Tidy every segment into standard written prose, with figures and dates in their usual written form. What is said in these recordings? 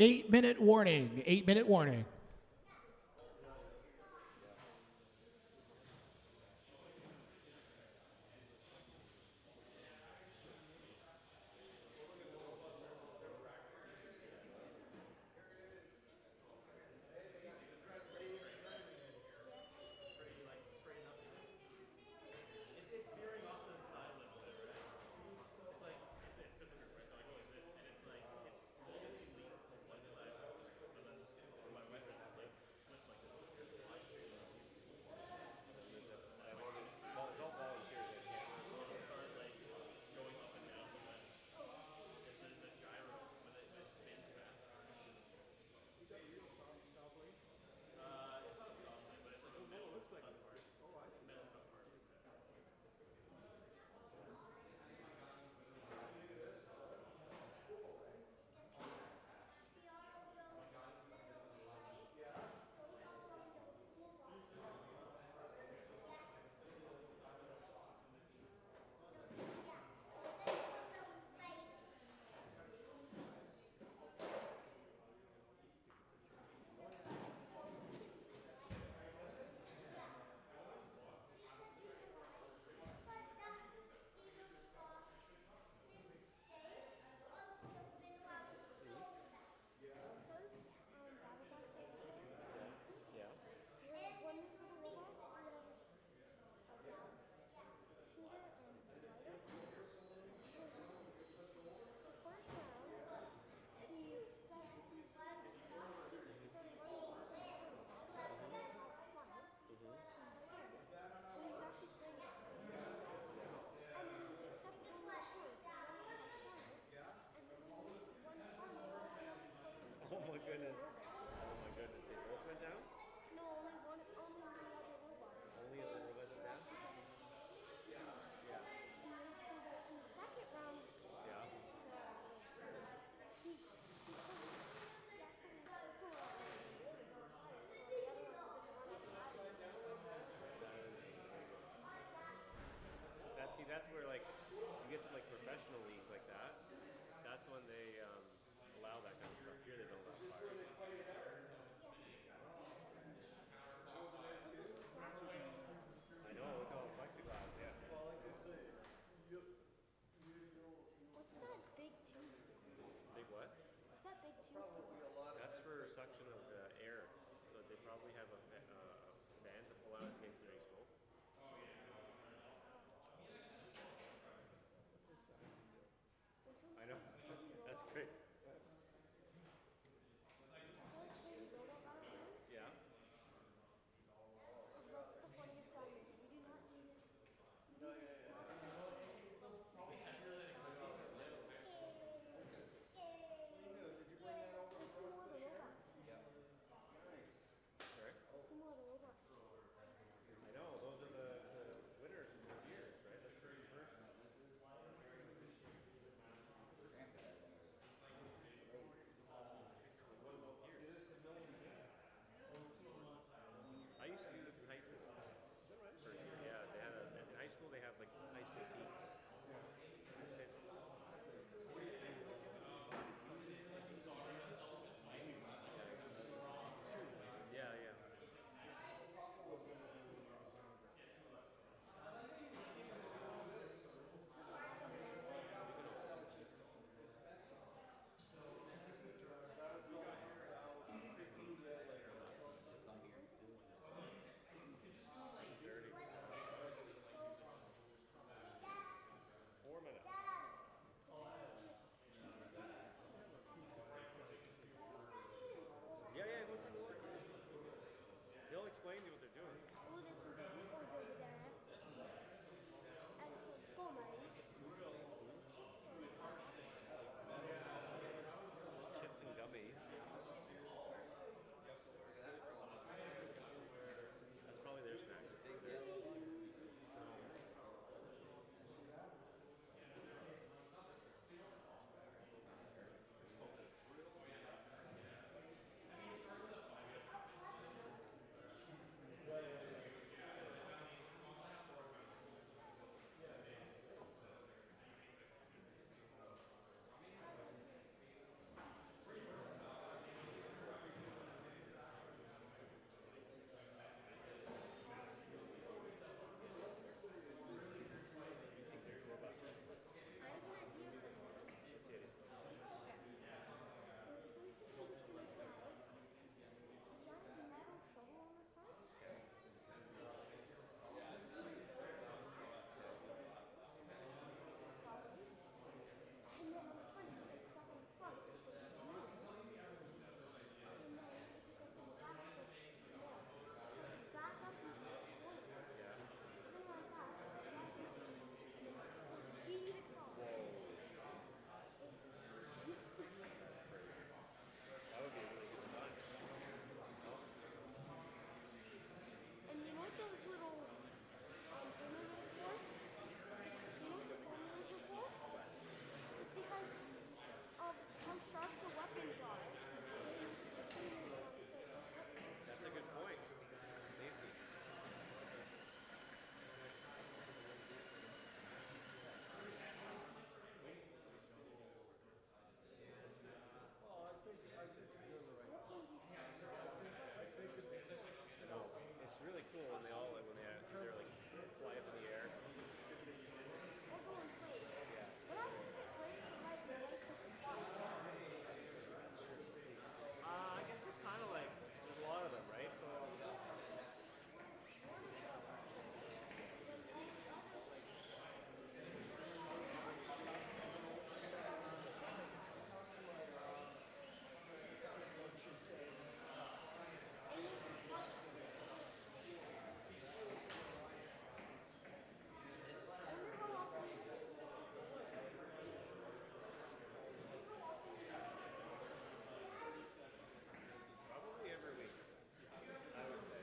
8-minute warning. 8-minute warning. cool when they all they're like fly up in the air. I guess they're kind of like there's a lot of them, right? So. Probably every week, I would say.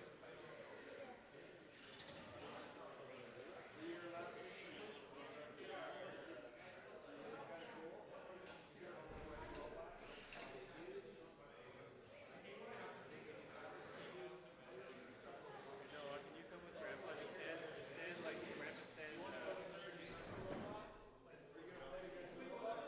Noah, can you come with Grandpa? Just stand like Grandpa stands. 3, 2, 1.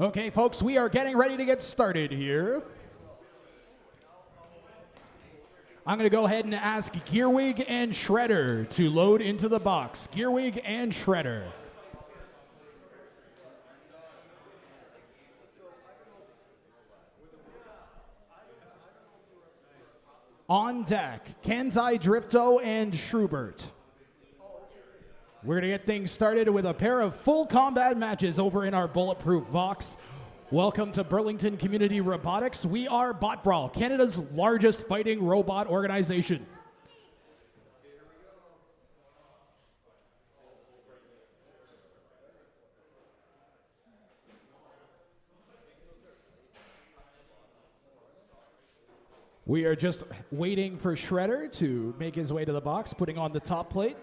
Okay, folks, we are getting ready to get started here. I'm going to go ahead and ask Gearwig and Shredder to load into the box. Gearwig and Shredder. On deck, Kansei, Dorifto, and Shrubert. We're going to get things started with a pair of full combat matches over in our bulletproof box. Welcome to Burlington Community Robotics. We are BotBrawl, Canada's largest fighting robot organization. We are just waiting for Shredder to make his way to the box, putting on the top plate.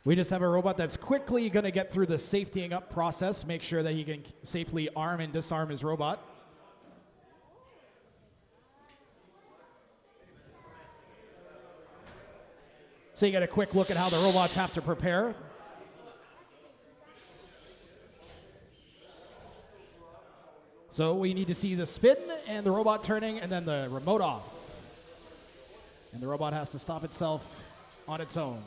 We just have a robot that's quickly going to get through the safetying up process, make sure that he can safely arm and disarm his robot. So you get a quick look at how the robots have to prepare. So we need to see the spin and the robot turning and then the remote off. And the robot has to stop itself on its own.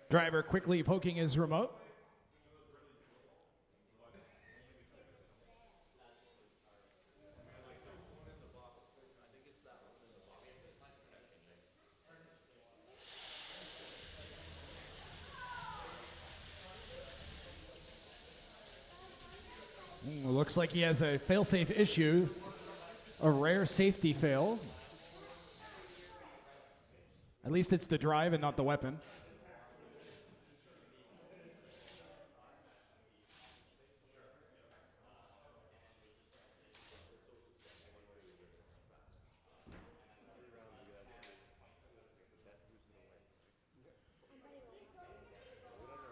Driver quickly poking his remote. Looks like he has a failsafe issue, a rare safety fail. At least it's the drive and not the weapon.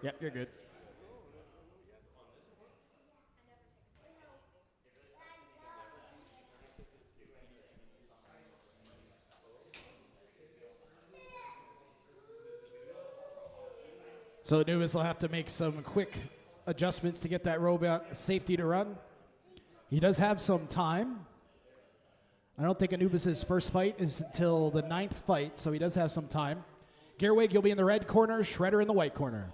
Yep, you're good. So Anubis will have to make some quick adjustments to get that robot safety to run. He does have some time. I don't think Anubis' first fight is until the 9th fight, so he does have some time. Gearwig, you'll be in the red corner, Shredder in the white corner.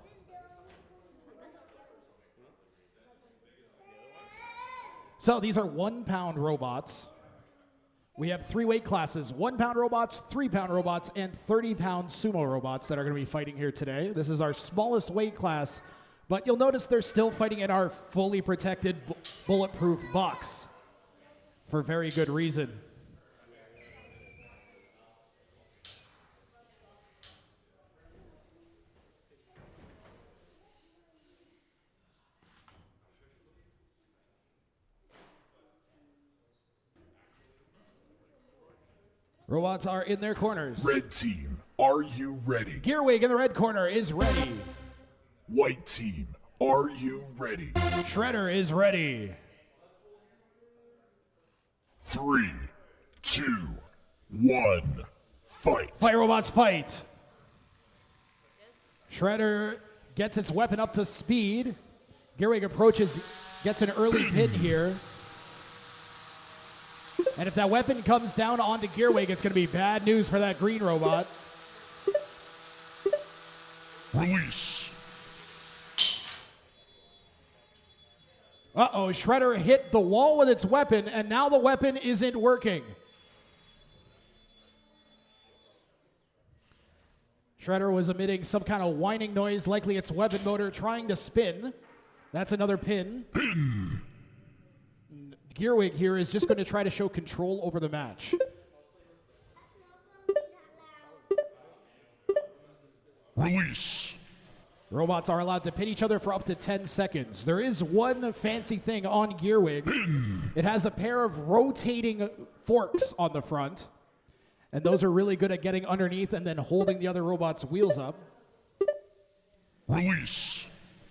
So these are 1-pound robots. We have 3 weight classes, 1 pound robots, 3 pound robots, and 30 pound sumo robots that are going to be fighting here today. This is our smallest weight class, but you'll notice they're still fighting in our fully protected bulletproof box for very good reason. Robots are in their corners. Red team, are you ready? Gearwig in the red corner is ready. White team, are you ready? Shredder is ready. 3, 2, 1, fight. Fight, robots, fight. Shredder gets its weapon up to speed. Gearwig approaches, gets an early pin here. And if that weapon comes down onto Gearwig, it's going to be bad news for that green robot. Release. Uh-oh, Shredder hit the wall with its weapon, and now the weapon isn't working. Shredder was emitting some kind of whining noise, likely its weapon motor trying to spin. That's another pin. Gearwig here is just going to try to show control over the match. Release. Robots are allowed to pin each other for up to 10 seconds. There is one fancy thing on Gearwig. It has a pair of rotating forks on the front. And those are really good at getting underneath and then holding the other robot's wheels up. Release.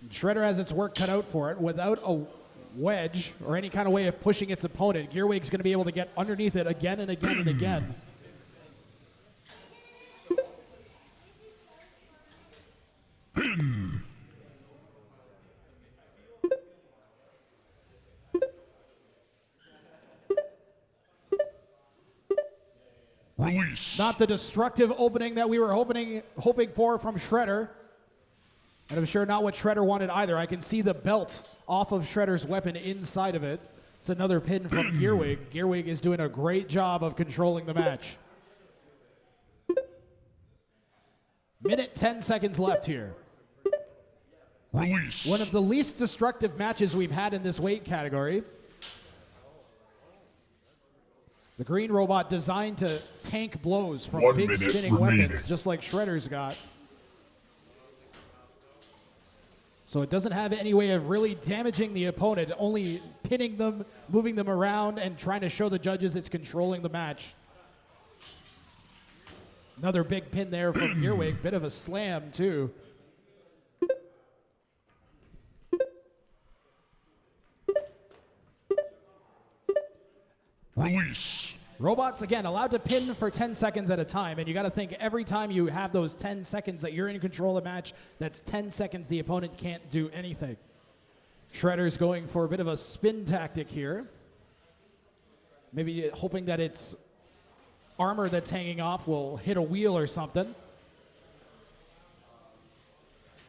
Shredder has its work cut out for it. Without a wedge or any kind of way of pushing its opponent, Gearwig's going to be able to get underneath it again and again and again. Release. Not the destructive opening that we were hoping for from Shredder. And I'm sure not what Shredder wanted either. I can see the belt off of Shredder's weapon inside of it. It's another pin from Gearwig. Gearwig is doing a great job of controlling the match. Minute 10 seconds left here. Release. One of the least destructive matches we've had in this weight category. The green robot designed to tank blows from 1 big minute spinning remaining. weapons, just like Shredder's got. So it doesn't have any way of really damaging the opponent, only pinning them, moving them around, and trying to show the judges it's controlling the match. Another big pin there from Gearwig, bit of a slam too. Release. Robots, again, allowed to pin for 10 seconds at a time, and you got to think every time you have those 10 seconds that you're in control of the match, that's 10 seconds the opponent can't do anything. Shredder's going for a bit of a spin tactic here. Maybe hoping that its armor that's hanging off will hit a wheel or something.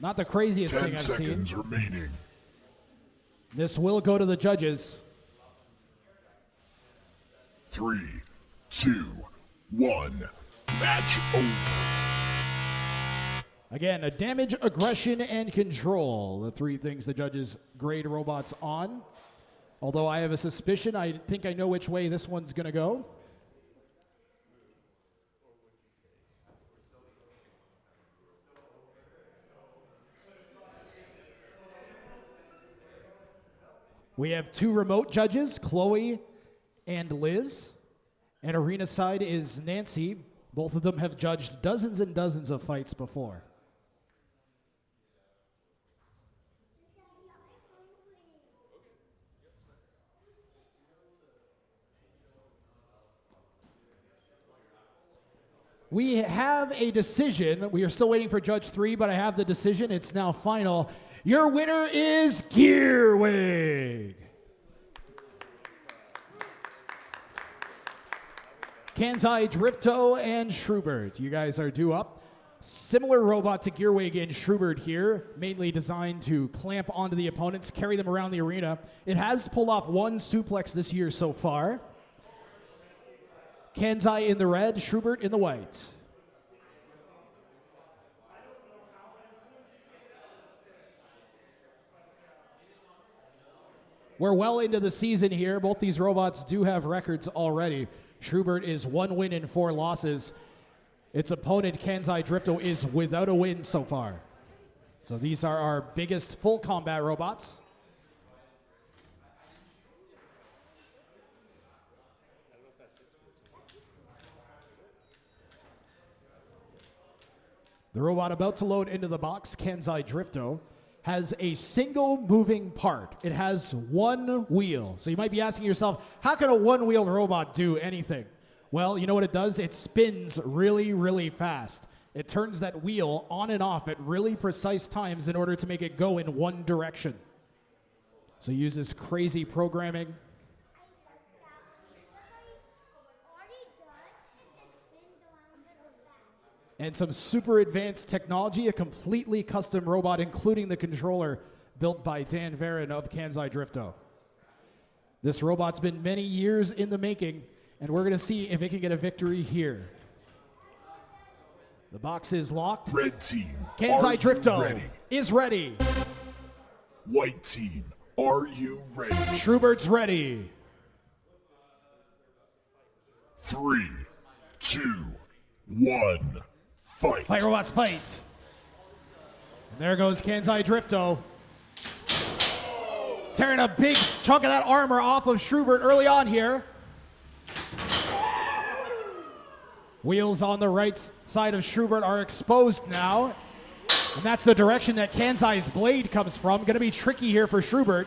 Not the craziest 10 thing I've seen. seconds remaining. This will go to the judges. 3, 2, 1. Match over. Again, a damage, aggression, and control. The 3 things the judges grade robots on. Although I have a suspicion, I think I know which way this one's going to go. We have 2 remote judges, Chloe and Liz. And arena side is Nancy. Both of them have judged dozens and dozens of fights before. We have a decision. We are still waiting for Judge 3, but I have the decision. It's now final. Your winner is Gearwig. Kansei, Dorifto, and Shrubert. You guys are due up. Similar robot to Gearwig and Shrubert here, mainly designed to clamp onto the opponents, carry them around the arena. It has pulled off 1 suplex this year so far. Kansei in the red, Shrubert in the white. We're well into the season here. Both these robots do have records already. Shrubert is 1 win and 4 losses. Its opponent, Kansei Dorifto, is without a win so far. So these are our biggest full combat robots. The robot about to load into the box, Kansei Dorifto, has a single moving part. It has 1 wheel. So you might be asking yourself, how can a 1-wheeled robot do anything? Well, you know what it does? It spins really, really fast. It turns that wheel on and off at really precise times in order to make it go in one direction. So it uses crazy programming. And some super advanced technology, a completely custom robot, including the controller built by Dan Varon of Kansei Dorifto. This robot's been many years in the making, and we're going to see if it can get a victory here. The box is locked. Red team, Kansei Dorifto ready? is ready. White team, are you ready? Shrubert's ready. 3, 2, 1, fight. Fight robots, fight. And there goes Kansei Dorifto. Tearing a big chunk of that armor off of Shrubert early on here. Wheels on the right side of Shrubert are exposed now. And that's the direction that Kansei's blade comes from. Going to be tricky here for Shrubert.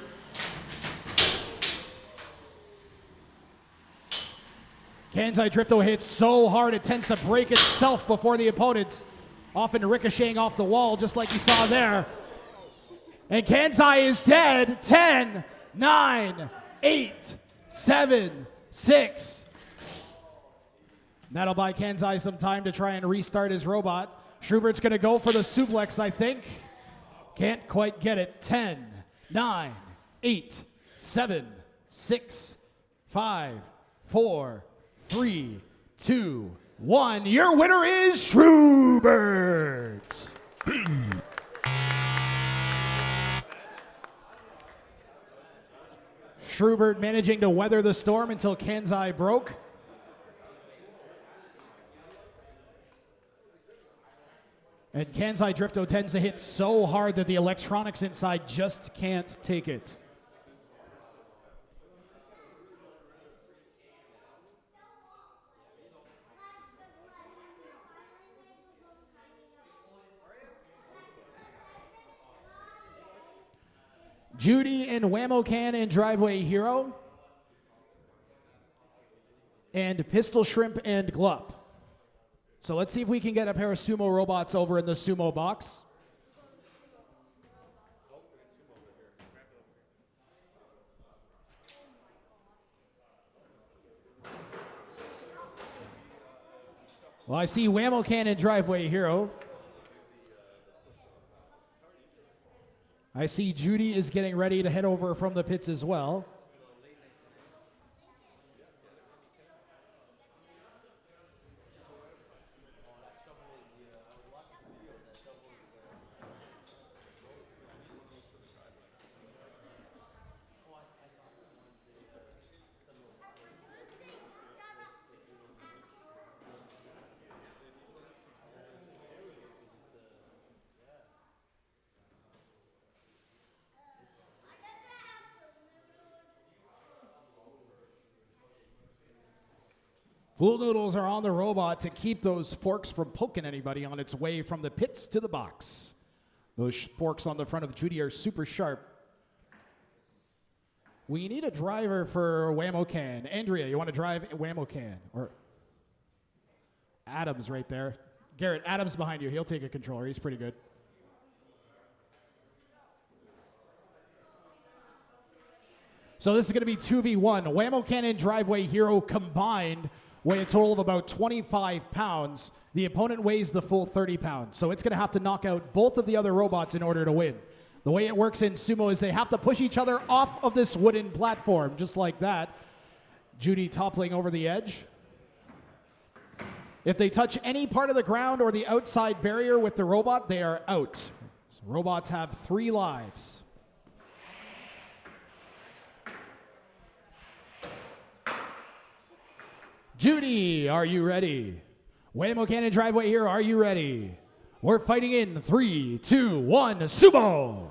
Kansei Dorifto hits so hard it tends to break itself before the opponents, often ricocheting off the wall just like you saw there. And Kansei is dead. 10, 9, 8, 7, 6. That'll buy Kansei some time to try and restart his robot. Shrubert's going to go for the suplex, I think. Can't quite get it. 10, 9, 8, 7, 6, 5, 4, 3, 2, 1. Your winner is Shrubert. Shrubert managing to weather the storm until Kansei broke. And Kansei Dorifto tends to hit so hard that the electronics inside just can't take it. Judy and Whammo Can and Driveway Hero. And Pistol Shrimp and Glup. So let's see if we can get a pair of sumo robots over in the sumo box. Well, I see Whammo Can and Driveway Hero. I see Judy is getting ready to head over from the pits as well. Pool noodles are on the robot to keep those forks from poking anybody on its way from the pits to the box. Those forks on the front of Judy are super sharp. We need a driver for Whammo Can. Andrea, you want to drive Whammo Can? Or Adam's right there. Garrett, Adam's behind you. He'll take a controller. He's pretty good. So this is going to be 2v1. Whammo Can and Driveway Hero combined weigh a total of about 25 pounds. The opponent weighs the full 30 pounds. So it's going to have to knock out both of the other robots in order to win. The way it works in sumo is they have to push each other off of this wooden platform, just like that. Judy toppling over the edge. If they touch any part of the ground or the outside barrier with the robot, they are out. So robots have 3 lives. Judy, are you ready? Whammo Cannon Driveway here, are you ready? We're fighting in 3, 2, 1, sumo!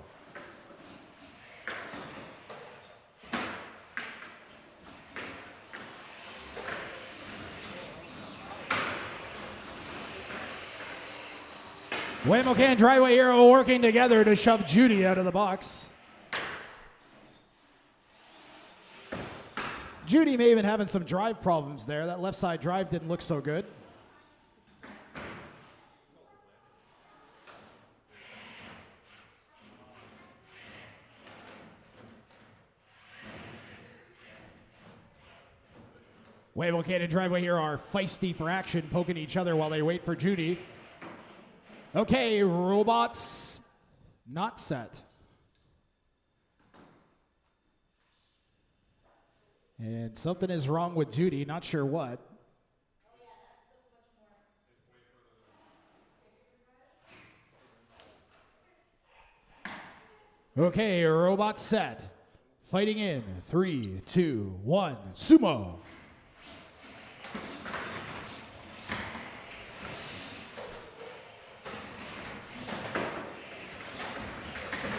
Whammo Cannon Driveway Hero working together to shove Judy out of the box. Judy may have been having some drive problems there. That left side drive didn't look so good. Whammo Cannon Driveway here are feisty for action, poking each other while they wait for Judy. Okay, robots not set. And something is wrong with Judy, not sure what. Okay, robot set. Fighting in 3, 2, 1, sumo.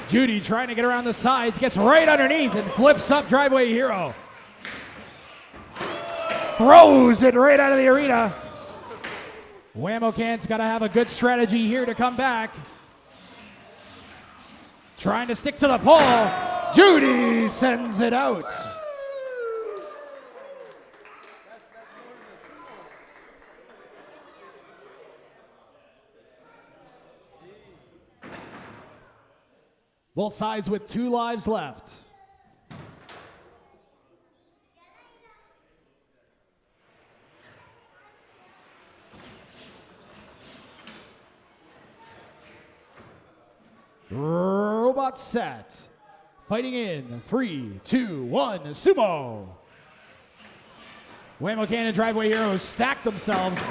Judy trying to get around the sides, gets right underneath and flips up Driveway Hero. Throws it right out of the arena. Whammo Cannon's got to have a good strategy here to come back. Trying to stick to the pole. Judy sends it out. Both sides with 2 lives left. Robot set. Fighting in 3, 2, 1, sumo. Whammo Cannon Driveway Heroes stack themselves.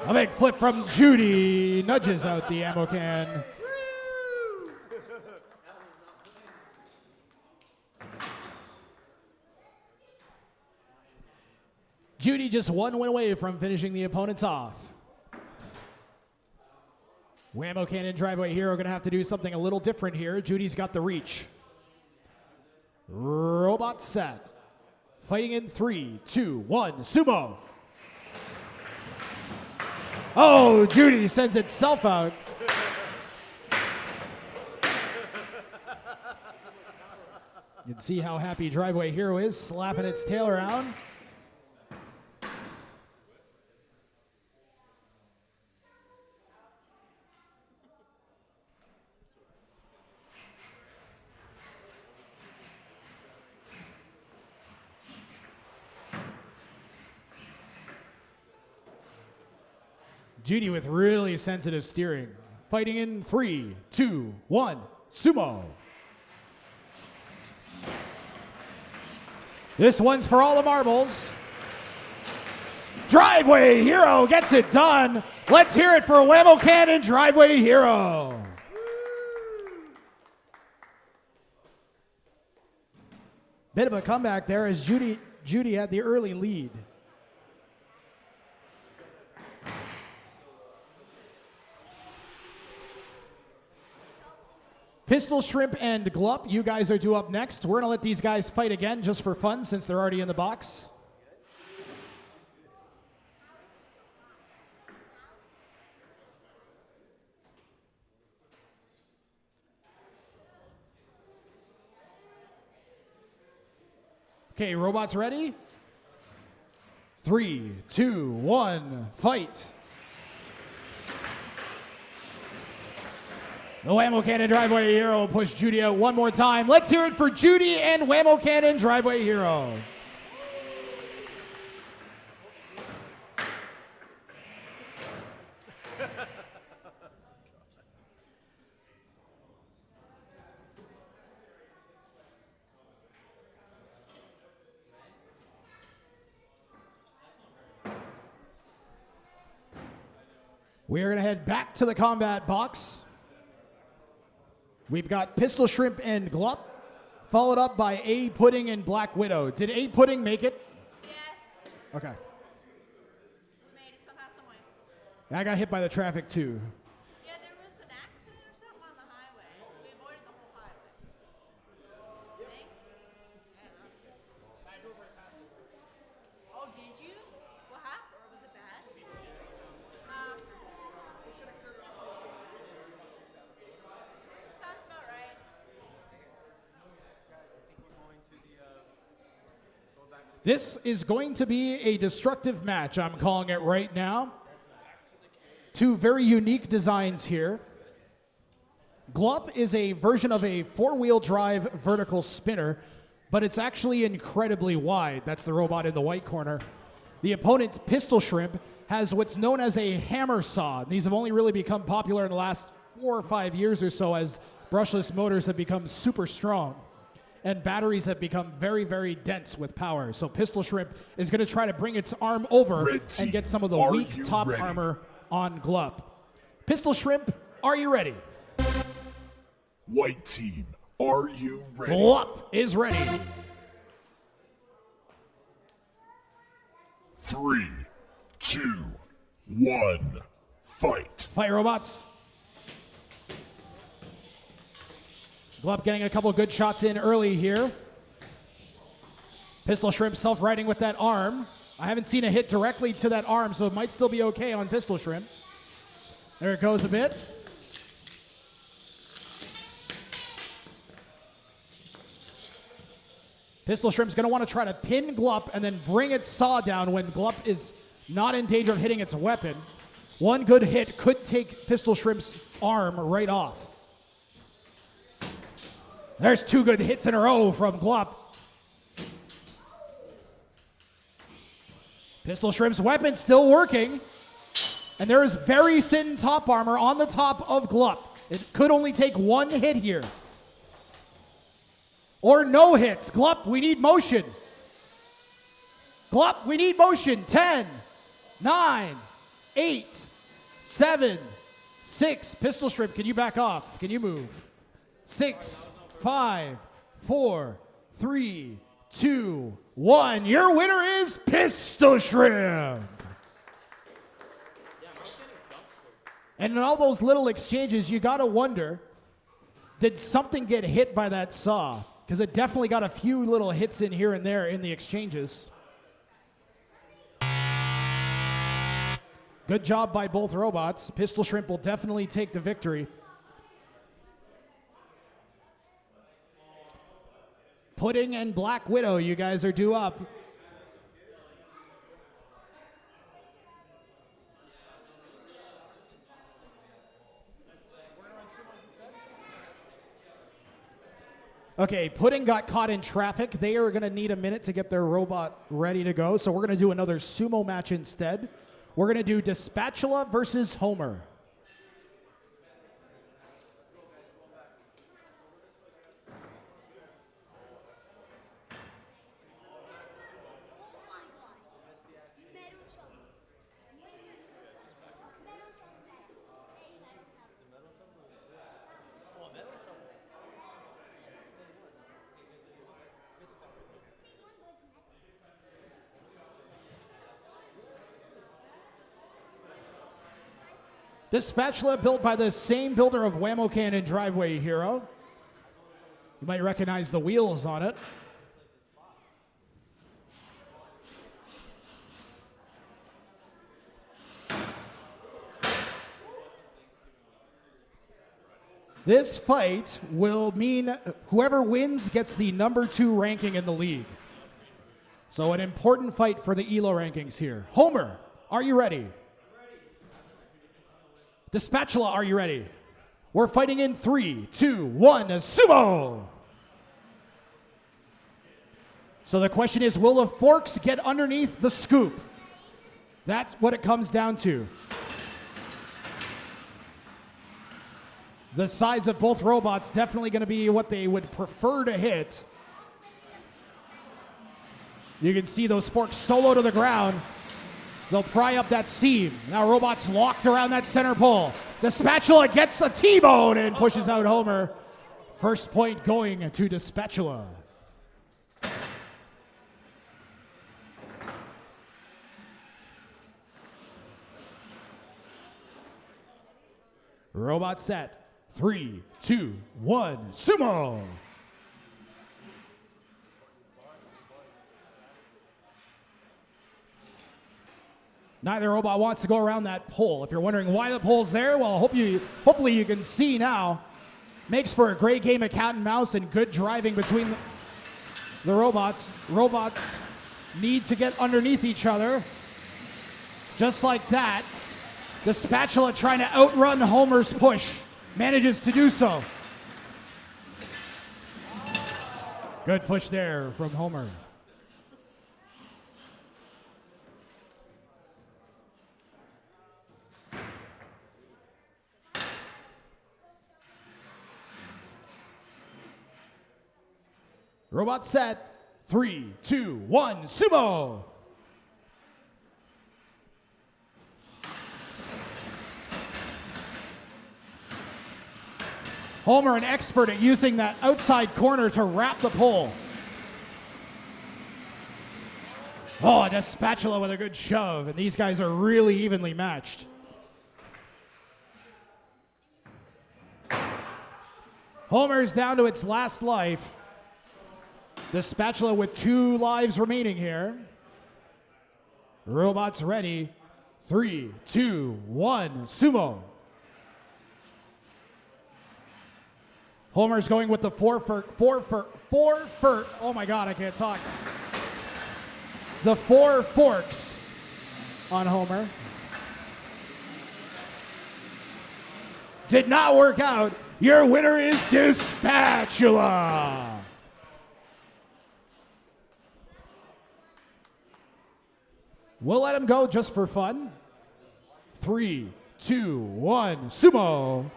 A big flip from Judy nudges out the ammo can. Judy just 1 win away from finishing the opponents off. Whammo Cannon Driveway Hero gonna have to do something a little different here. Judy's got the reach. Robot set. Fighting in 3, 2, 1, sumo. Oh, Judy sends itself out. You can see how happy Driveway Hero is, slapping its tail around. Judy with really sensitive steering. Fighting in 3, 2, 1, sumo. This one's for all the marbles. Driveway Hero gets it done. Let's hear it for Whammo Cannon Driveway Hero. Bit of a comeback there as Judy had the early lead. Pistol, Shrimp, and Glup, you guys are due up next. We're going to let these guys fight again just for fun since they're already in the box. Okay, robots ready? 3, 2, 1, fight. The Whammo Cannon Driveway Hero push Judy out 1 more time. Let's hear it for Judy and Whammo Cannon Driveway Hero. We're going to head back to the combat box. We've got Pistol Shrimp and Glup, followed up by A Pudding and Black Widow. Did A Pudding make it? Yes. Okay. We made it somehow, some way. I got hit by the traffic too. Yeah, there was an accident or something on the highway, so we avoided the whole highway. See? Yeah. I drove right past it. Oh, did you? What happened? Or was it bad? Sounds about right. This is going to be a destructive match, I'm calling it right now. Two very unique designs here. Glup is a version of a four-wheel drive vertical spinner, but it's actually incredibly wide. That's the robot in the white corner. The opponent, Pistol Shrimp, has what's known as a hammer saw. These have only really become popular in the last 4 or 5 years or so as brushless motors have become super strong and batteries have become very, very dense with power. So Pistol Shrimp is going to try to bring its arm over Red team, and get some of the are weak you top ready? armor on Glup. Pistol Shrimp, are you ready? White team, are you ready? Glup is ready. 3, 2, 1, fight. Fight, robots. Glup getting a couple good shots in early here. Pistol Shrimp self-righting with that arm. I haven't seen a hit directly to that arm, so it might still be okay on Pistol Shrimp. There it goes a bit. Pistol Shrimp's going to want to try to pin Glup and then bring its saw down when Glup is not in danger of hitting its weapon. One good hit could take Pistol Shrimp's arm right off. There's 2 good hits in a row from Glup. Pistol Shrimp's weapon still working. And there is very thin top armor on the top of Glup. It could only take 1 hit here. Or no hits. Glup, we need motion. Glup, we need motion. 10, 9, 8, 7, 6. Pistol Shrimp, can you back off? Can you move? 6, 5, 4, 3, 2, 1. Your winner is Pistol Shrimp. And in all those little exchanges, you gotta wonder, did something get hit by that saw? Because it definitely got a few little hits in here and there in the exchanges. Good job by both robots. Pistol Shrimp will definitely take the victory. Pudding and Black Widow, you guys are due up. Okay, Pudding got caught in traffic. They are going to need a minute to get their robot ready to go, so we're going to do another sumo match instead. We're going to do Dispatula versus Homer. This spatula built by the same builder of Whammo Cannon Driveway Hero. You might recognize the wheels on it. This fight will mean whoever wins gets the #2 ranking in the league. So an important fight for the ELO rankings here. Homer, are you ready? Dispatula, are you ready? We're fighting in 3, 2, 1, sumo! So the question is, will the forks get underneath the scoop? That's what it comes down to. The sides of both robots definitely going to be what they would prefer to hit. You can see those forks solo to the ground. They'll pry up that seam. Now Robot's locked around that center pole. The spatula gets a T-bone and pushes out Homer. First point going to the spatula. Robot set. 3, 2, 1, sumo! Neither robot wants to go around that pole. If you're wondering why the pole's there, well, hopefully you can see now. Makes for a great game of cat and mouse and good driving between the robots. Robots need to get underneath each other. Just like that. The spatula trying to outrun Homer's push. Manages to do so. Good push there from Homer. Robot set. 3, 2, 1, sumo! Homer, an expert at using that outside corner to wrap the pole. Oh, and a spatula with a good shove, and these guys are really evenly matched. Homer's down to its last life. The spatula with 2 lives remaining here. Robots ready. 3, 2, 1, sumo. Homer's going with the four oh my God, I can't talk. The 4 forks on Homer. Did not work out. Your winner is the spatula. We'll let him go just for fun. 3, 2, 1, sumo.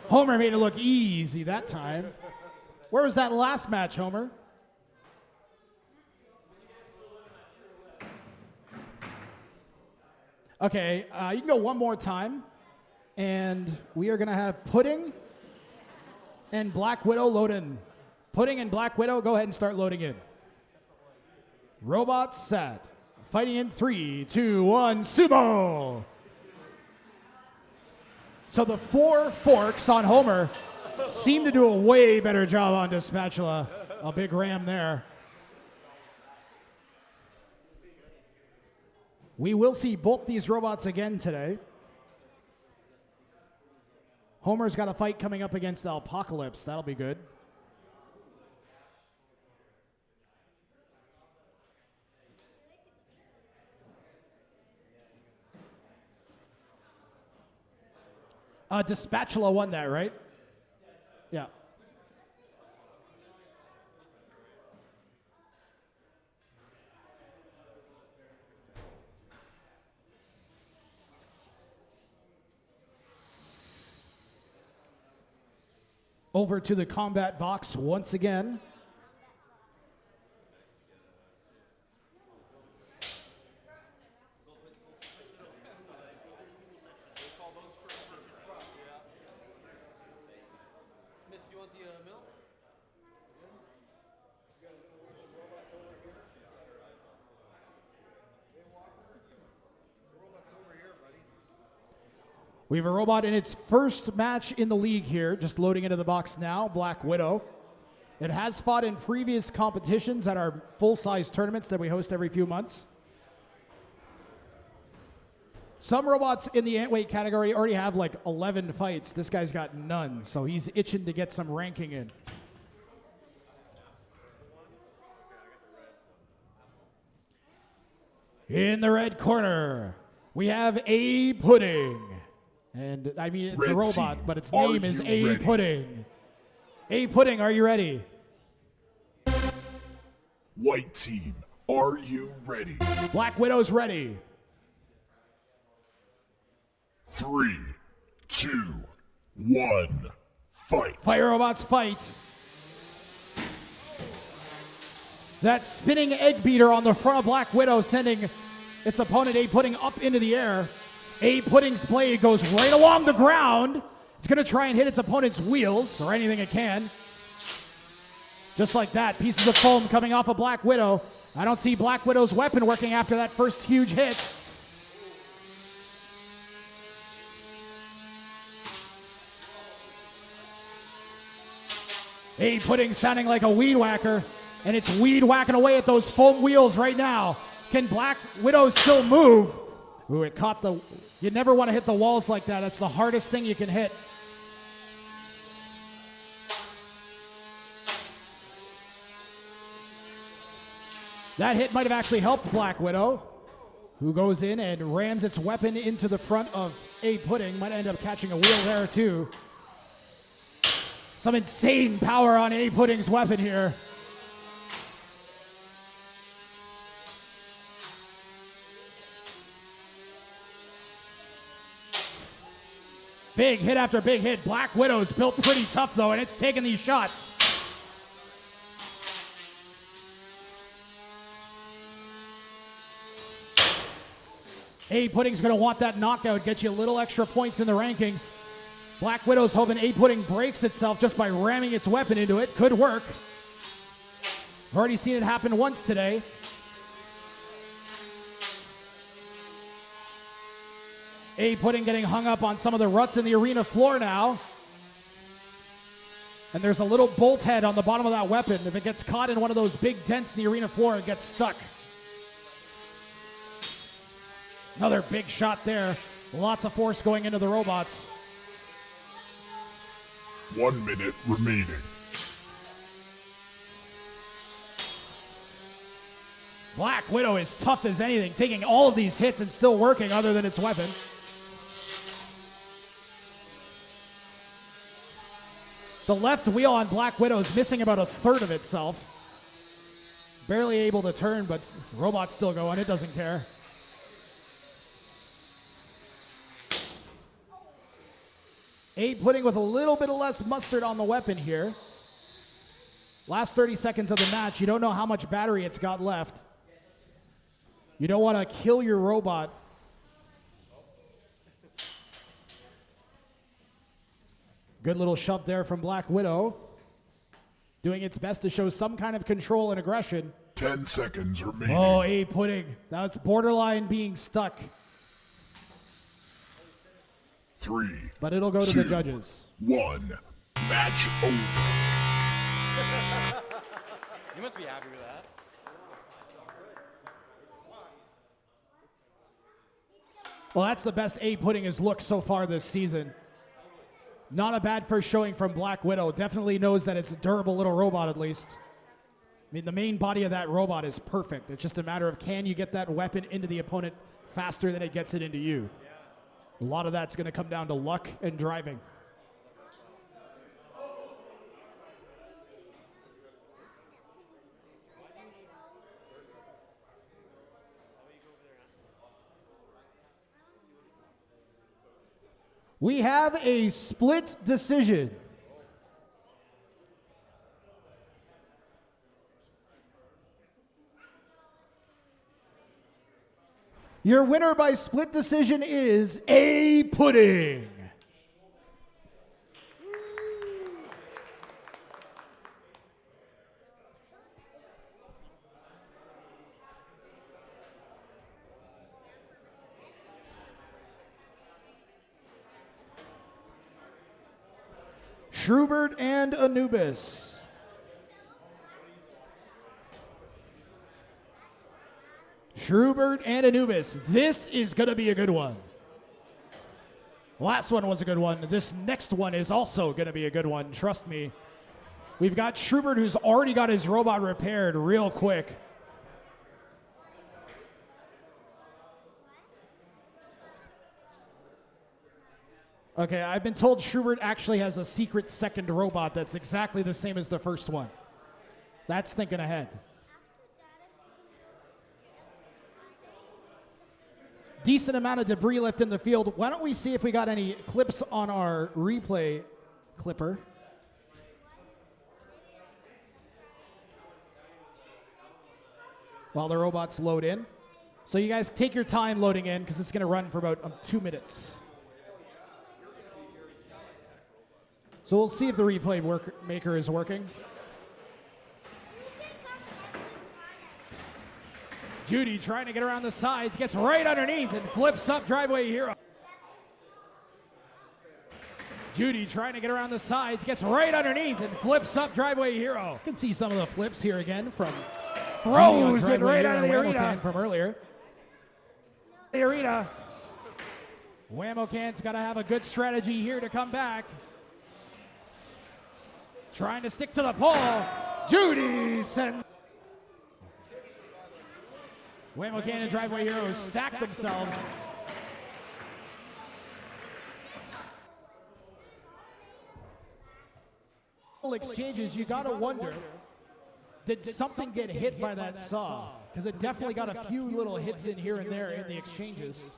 Homer made it look easy that time. Where was that last match, Homer? Okay, you can go one more time. And we are going to have Pudding and Black Widow load in. Pudding and Black Widow, go ahead and start loading in. Robots set. Fighting in 3, 2, 1, sumo! So the 4 forks on Homer seem to do a way better job on the spatula. A big ram there. We will see both these robots again today. Homer's got a fight coming up against the Apocalypse. That'll be good. Dispatula won that, right? Yeah. Over to the combat box once again. We have a robot in its first match in the league here, just loading into the box now, Black Widow. It has fought in previous competitions at our full-size tournaments that we host every few months. Some robots in the antweight category already have like 11 fights. This guy's got none, so he's itching to get some ranking in. In the red corner, we have A Pudding. And I mean, it's Red a robot, team, but its are name is you A ready? Pudding. A Pudding, are you ready? White team, are you ready? Black Widow's ready. 3, 2, 1, fight. Fire robots fight. That spinning egg beater on the front of Black Widow, sending its opponent A Pudding up into the air. A Pudding's blade goes right along the ground. It's going to try and hit its opponent's wheels or anything it can. Just like that, pieces of foam coming off of Black Widow. I don't see Black Widow's weapon working after that first huge hit. A Pudding sounding like a weed whacker, and it's weed whacking away at those foam wheels right now. Can Black Widow still move? Ooh, it caught the... You never want to hit the walls like that. That's the hardest thing you can hit. That hit might have actually helped Black Widow, who goes in and rams its weapon into the front of A Pudding. Might end up catching a wheel there, too. Some insane power on A Pudding's weapon here. Big hit after big hit. Black Widow's built pretty tough, though, and it's taking these shots. A Pudding's going to want that knockout, get you a little extra points in the rankings. Black Widow's hoping A Pudding breaks itself just by ramming its weapon into it. Could work. I've already seen it happen once today. A Pudding getting hung up on some of the ruts in the arena floor now. And there's a little bolt head on the bottom of that weapon. If it gets caught in one of those big dents in the arena floor, it gets stuck. Another big shot there. Lots of force going into the robots. 1 minute remaining. Black Widow is tough as anything, taking all of these hits and still working other than its weapon. The left wheel on Black Widow is missing about a third of itself. Barely able to turn, but robot's still going. It doesn't care. A Pudding with a little bit of less mustard on the weapon here. Last 30 seconds of the match. You don't know how much battery it's got left. You don't want to kill your robot. Good little shove there from Black Widow. Doing its best to show some kind of control and aggression. 10 seconds remaining. Oh, A Pudding. That's borderline being stuck. 3. But it'll go to the judges. 1. Match over. You must be happy with that. Well, that's the best A Pudding has looked so far this season. Not a bad first showing from Black Widow. Definitely knows that it's a durable little robot at least. I mean, the main body of that robot is perfect. It's just a matter of can you get that weapon into the opponent faster than it gets it into you. A lot of that's going to come down to luck and driving. We have a split decision. Your winner by split decision is A Pudding. Shrubert and Anubis. Shrubert and Anubis. This is going to be a good one. Last one was a good one. This next one is also going to be a good one. Trust me. We've got Shrubert, who's already got his robot repaired real quick. Okay, I've been told Shrubert actually has a secret second robot that's exactly the same as the first one. That's thinking ahead. Decent amount of debris left in the field. Why don't we see if we got any clips on our replay clipper? while the robots load in. So you guys take your time loading in because it's going to run for about 2 minutes. So we'll see if the replay maker is working. Judy trying to get around the sides, gets right underneath and flips up Driveway Hero. Judy trying to get around the sides, gets right underneath and flips up Driveway Hero. You can see some of the flips here again from throws it right out of the arena from earlier. The arena. Whammo-Can's got to have a good strategy here to come back. Trying to stick to the pole. Judy sends. Whammo-Can and Driveway Heroes stack themselves. Exchanges, you gotta wonder, did something get hit by that saw? Because it definitely got a few little hits in here and there in the exchanges.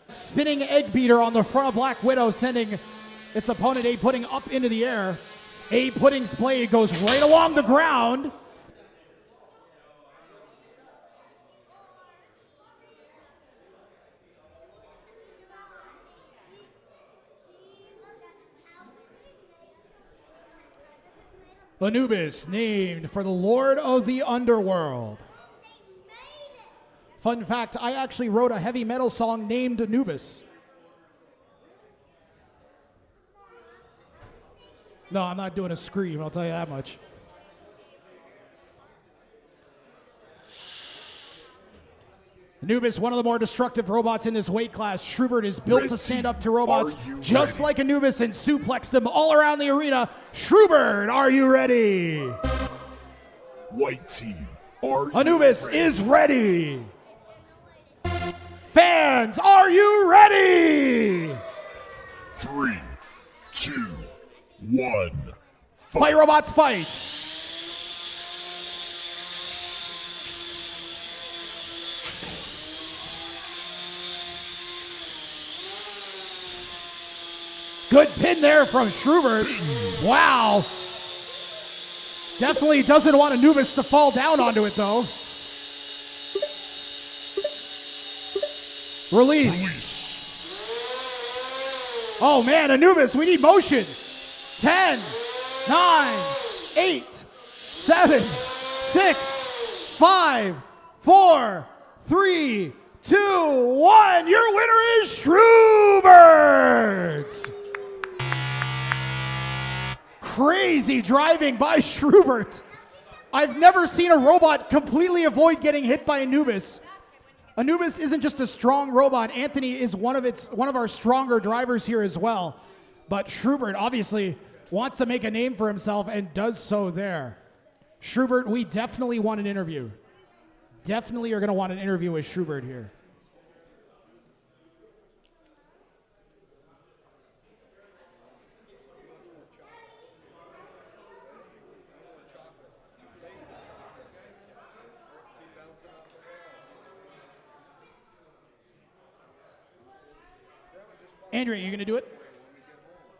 Spinning egg beater on the front of Black Widow, sending its opponent A pudding up into the air. A pudding's blade goes right along the ground. Anubis, named for the Lord of the Underworld. Fun fact, I actually wrote a heavy metal song named Anubis. No, I'm not doing a scream, I'll tell you that much. Anubis, one of the more destructive robots in this weight class. Shrubert is built to stand up to robots just like Anubis and suplex them all around the arena. Shrubert, are you ready? White team, are you Anubis ready? is ready. Fans, are you ready? 3, 2, 1. Fight robots, fight. Good pin there from Shrubert. Wow. Definitely doesn't want Anubis to fall down onto it, though. Release. Oh, man, Anubis, we need motion. 10, 9, 8, 7, 6, 5, 4, 3, 2, 1. Your winner is Shrubert. Crazy driving by Shrubert. I've never seen a robot completely avoid getting hit by Anubis. Anubis isn't just a strong robot. Anthony is one of our stronger drivers here as well. But Shrubert obviously wants to make a name for himself and does so there. Shrubert, we definitely want an interview. Definitely are going to want an interview with Shrubert here. Andrea, you going to do it?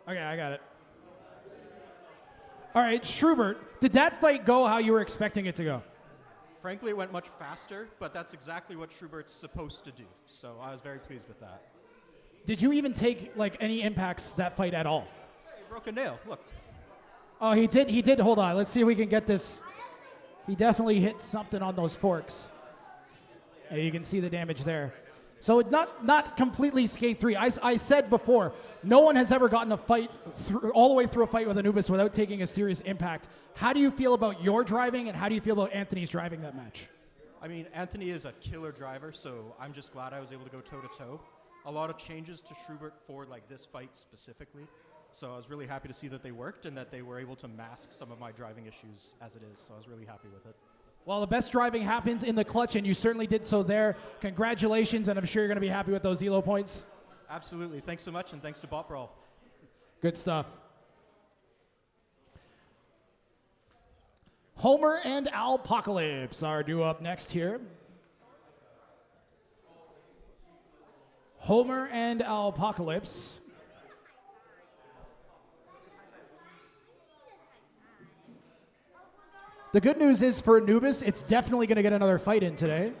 Okay, I got it. All right, Shrubert, did that fight go how you were expecting it to go? Frankly, it went much faster, but that's exactly what Shrubert's supposed to do. So I was very pleased with that. Did you even take like any impacts that fight at all? He broke a nail. Look. Oh, he did. He did. Hold on. Let's see if we can get this. He definitely hit something on those forks. And you can see the damage there. So not completely scathe-free. I said before, no one has ever gotten a fight all the way through a fight with Anubis without taking a serious impact. How do you feel about your driving, and how do you feel about Anthony's driving that match? I mean, Anthony is a killer driver, so I'm just glad I was able to go toe-to-toe. A lot of changes to Shrubert for like this fight specifically. So I was really happy to see that they worked and that they were able to mask some of my driving issues as it is. So I was really happy with it. Well, the best driving happens in the clutch, and you certainly did so there. Congratulations, and I'm sure you're going to be happy with those ELO points. Absolutely. Thanks so much, and thanks to BotBrawl. Good stuff. Homer and Alpocalypse are due up next here. Homer and Alpocalypse. The good news is for Anubis, it's definitely going to get another fight in today.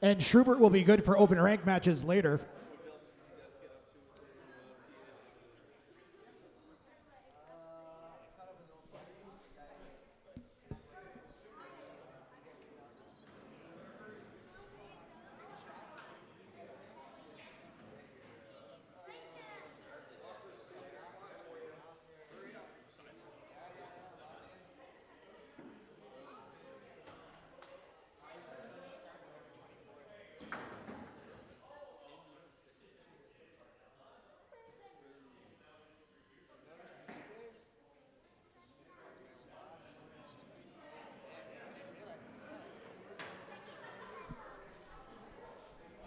And Shrubert will be good for open rank matches later.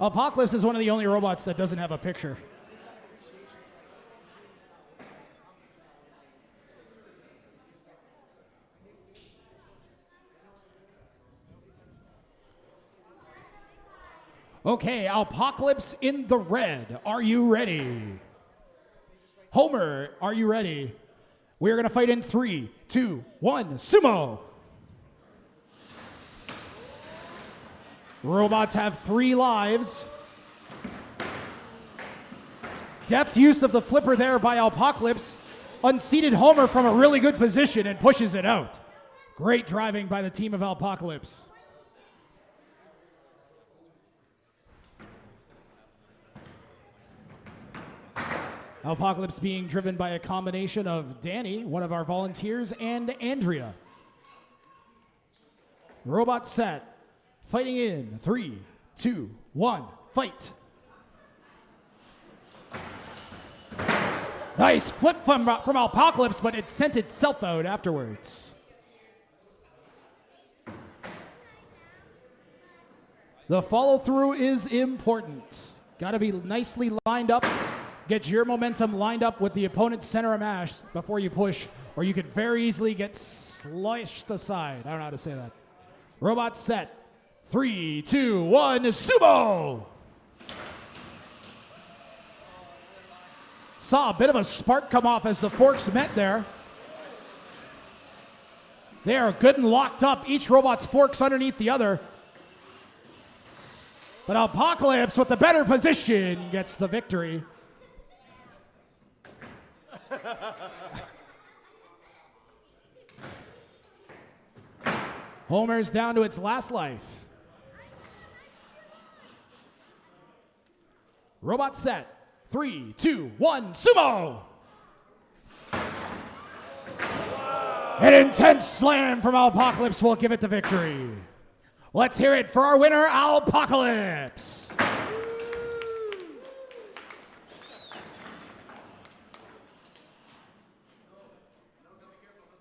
Apocalypse is one of the only robots that doesn't have a picture. Okay, Apocalypse in the red. Are you ready? Homer, are you ready? We are going to fight in 3, 2, 1, sumo! Robots have 3 lives. Deft use of the flipper there by Apocalypse. Unseated Homer from a really good position and pushes it out. Great driving by the team of Apocalypse. Apocalypse being driven by a combination of Danny, one of our volunteers, and Andrea. Robot set. Fighting in 3, 2, 1, fight. Nice flip from Apocalypse, but it sent itself out afterwards. The follow through is important. Got to be nicely lined up. Get your momentum lined up with the opponent's center of mash before you push, or you could very easily get sliced aside. I don't know how to say that. Robot set. 3, 2, 1, sumo! Saw a bit of a spark come off as the forks met there. They are good and locked up. Each robot's forks underneath the other. But Apocalypse with the better position gets the victory. Homer's down to its last life. Robot set. 3, 2, 1, sumo! An intense slam from Apocalypse will give it the victory. Let's hear it for our winner, Apocalypse.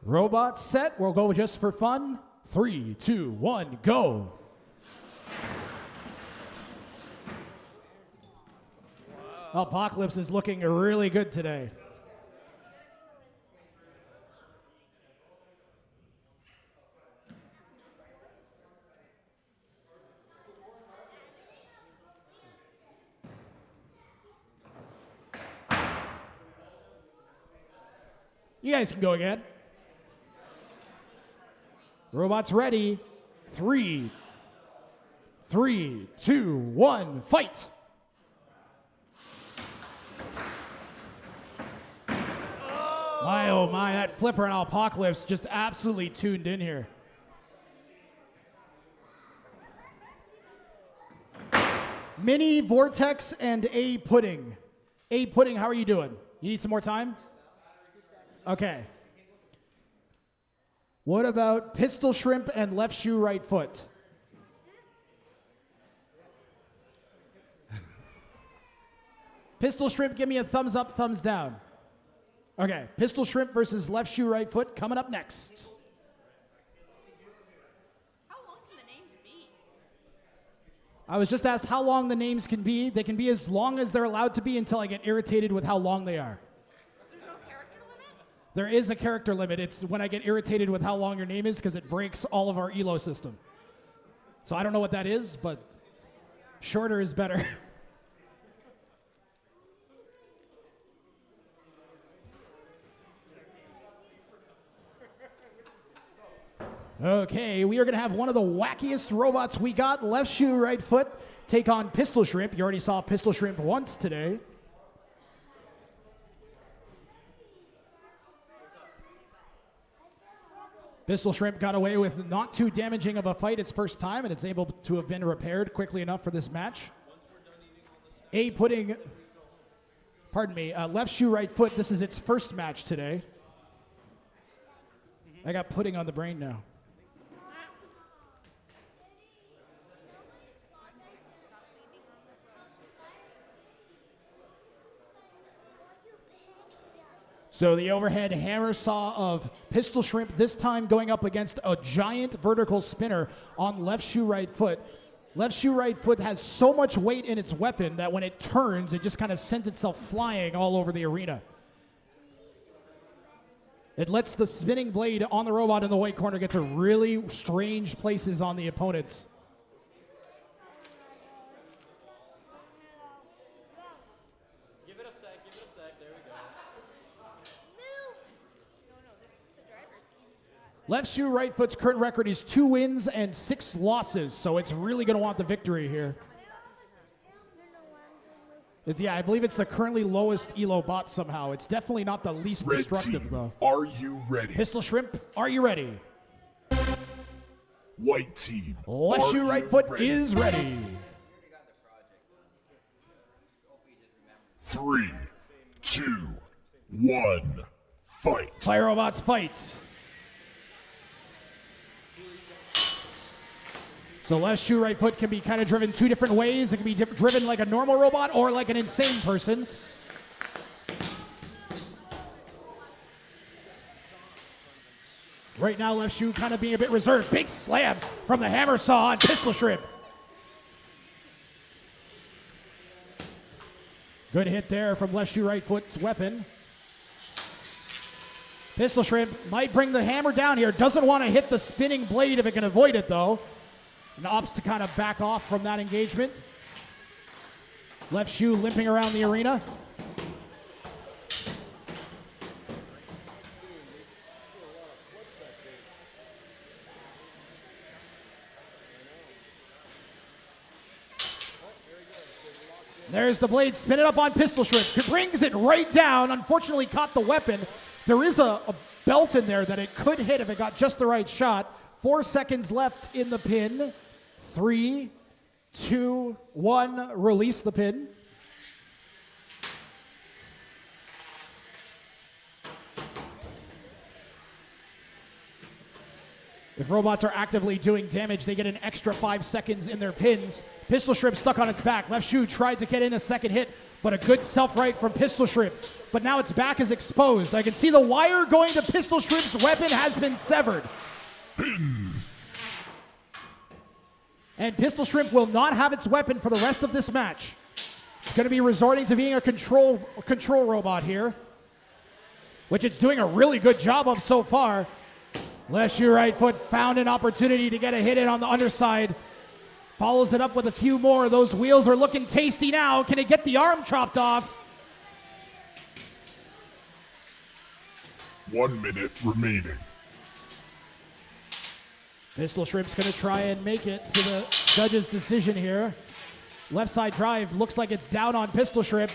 Robot set. We'll go just for fun. 3, 2, 1, go. Apocalypse is looking really good today. You guys can go again. Robots ready. 3, 2, 1, fight. My, oh my, that flipper and Apocalypse just absolutely tuned in here. Mini, Vortex, and A Pudding. A Pudding, how are you doing? You need some more time? Okay. What about Pistol Shrimp and Left Shoe, Right Foot? Pistol Shrimp, give me a thumbs up, thumbs down. Okay, Pistol Shrimp versus Left Shoe, Right Foot coming up next. How long can the names be? I was just asked how long the names can be. They can be as long as they're allowed to be until I get irritated with how long they are. There's no character limit? There is a character limit. It's when I get irritated with how long your name is because it breaks all of our ELO system. So I don't know what that is, but shorter is better. Okay, we are going to have one of the wackiest robots we got, left shoe, right foot, take on Pistol Shrimp. You already saw Pistol Shrimp once today. Pistol Shrimp got away with not too damaging of a fight its first time, and it's able to have been repaired quickly enough for this match. Left shoe, right foot. This is its first match today. I got pudding on the brain now. So the overhead hammer saw of Pistol Shrimp, this time going up against a giant vertical spinner on left shoe, right foot. Left shoe, right foot has so much weight in its weapon that when it turns, it just kind of sends itself flying all over the arena. It lets the spinning blade on the robot in the white corner get to really strange places on the opponents. Give it a sec, there we go. Left shoe, right foot's current record is 2 wins and 6 losses, so it's really going to want the victory here. Yeah, I believe it's the currently lowest elo bot somehow. It's definitely not the least Red destructive, team, though. are you ready? Pistol Shrimp, are you ready? White team, Left are shoe, right you foot ready? is ready. 3, 2, 1, fight. Fire robots fight. So left shoe, right foot can be kind of driven 2 different ways. It can be driven like a normal robot or like an insane person. Right now, left shoe kind of being a bit reserved. Big slam from the hammer saw on Pistol Shrimp. Good hit there from left shoe, right foot's weapon. Pistol Shrimp might bring the hammer down here. Doesn't want to hit the spinning blade if it can avoid it, though. And opts to kind of back off from that engagement. Left shoe limping around the arena. There's the blade, spin it up on Pistol Shrimp. Brings it right down. Unfortunately caught the weapon. There is a belt in there that it could hit if it got just the right shot. 4 seconds left in the pin. 3, 2, 1, release the pin. If robots are actively doing damage, they get an extra 5 seconds in their pins. Pistol Shrimp stuck on its back. Left shoe tried to get in a second hit, but a good self-right from Pistol Shrimp. But now its back is exposed. I can see the wire going to Pistol Shrimp's weapon has been severed. And Pistol Shrimp will not have its weapon for the rest of this match. It's going to be resorting to being a control robot here, which it's doing a really good job of so far. Left shoe, right foot found an opportunity to get a hit in on the underside. Follows it up with a few more. Those wheels are looking tasty now. Can it get the arm chopped off? 1 minute remaining. Pistol Shrimp's going to try and make it to the judge's decision here. Left side drive looks like it's down on Pistol Shrimp.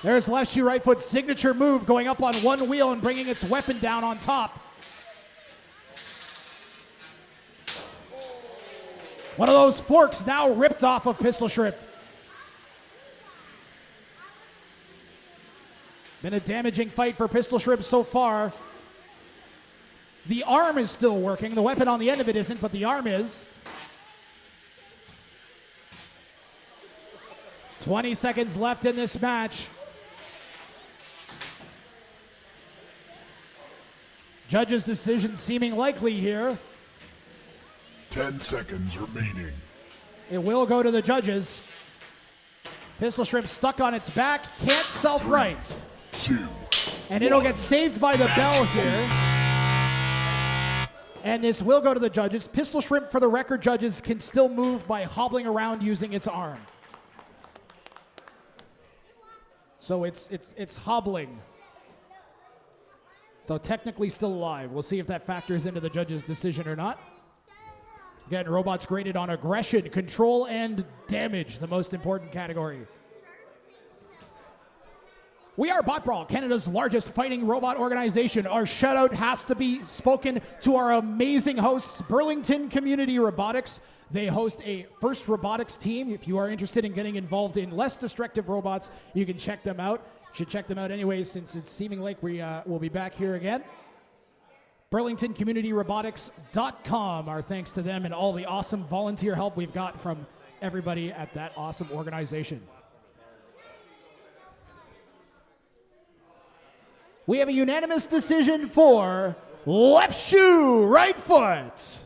There's left shoe, right foot signature move going up on one wheel and bringing its weapon down on top. One of those forks now ripped off of Pistol Shrimp. Been a damaging fight for Pistol Shrimp so far. The arm is still working. The weapon on the end of it isn't, but the arm is. 20 seconds left in this match. Judge's decision seeming likely here. 10 seconds remaining. It will go to the judges. Pistol Shrimp stuck on its back, can't self-right. 2. And it'll get saved by the bell here. And this will go to the judges. Pistol Shrimp, for the record, judges, can still move by hobbling around using its arm. So it's hobbling. So technically still alive. We'll see if that factors into the judge's decision or not. Again, robots graded on aggression, control, and damage, the most important category. We are BotBrawl, Canada's largest fighting robot organization. Our shout out has to be spoken to our amazing hosts, Burlington Community Robotics. They host a first robotics team. If you are interested in getting involved in less destructive robots, you can check them out. You should check them out anyways, since it's seeming like we will be back here again. BurlingtonCommunityRobotics.com. Our thanks to them and all the awesome volunteer help we've got from everybody at that awesome organization. We have a unanimous decision for left shoe, right foot.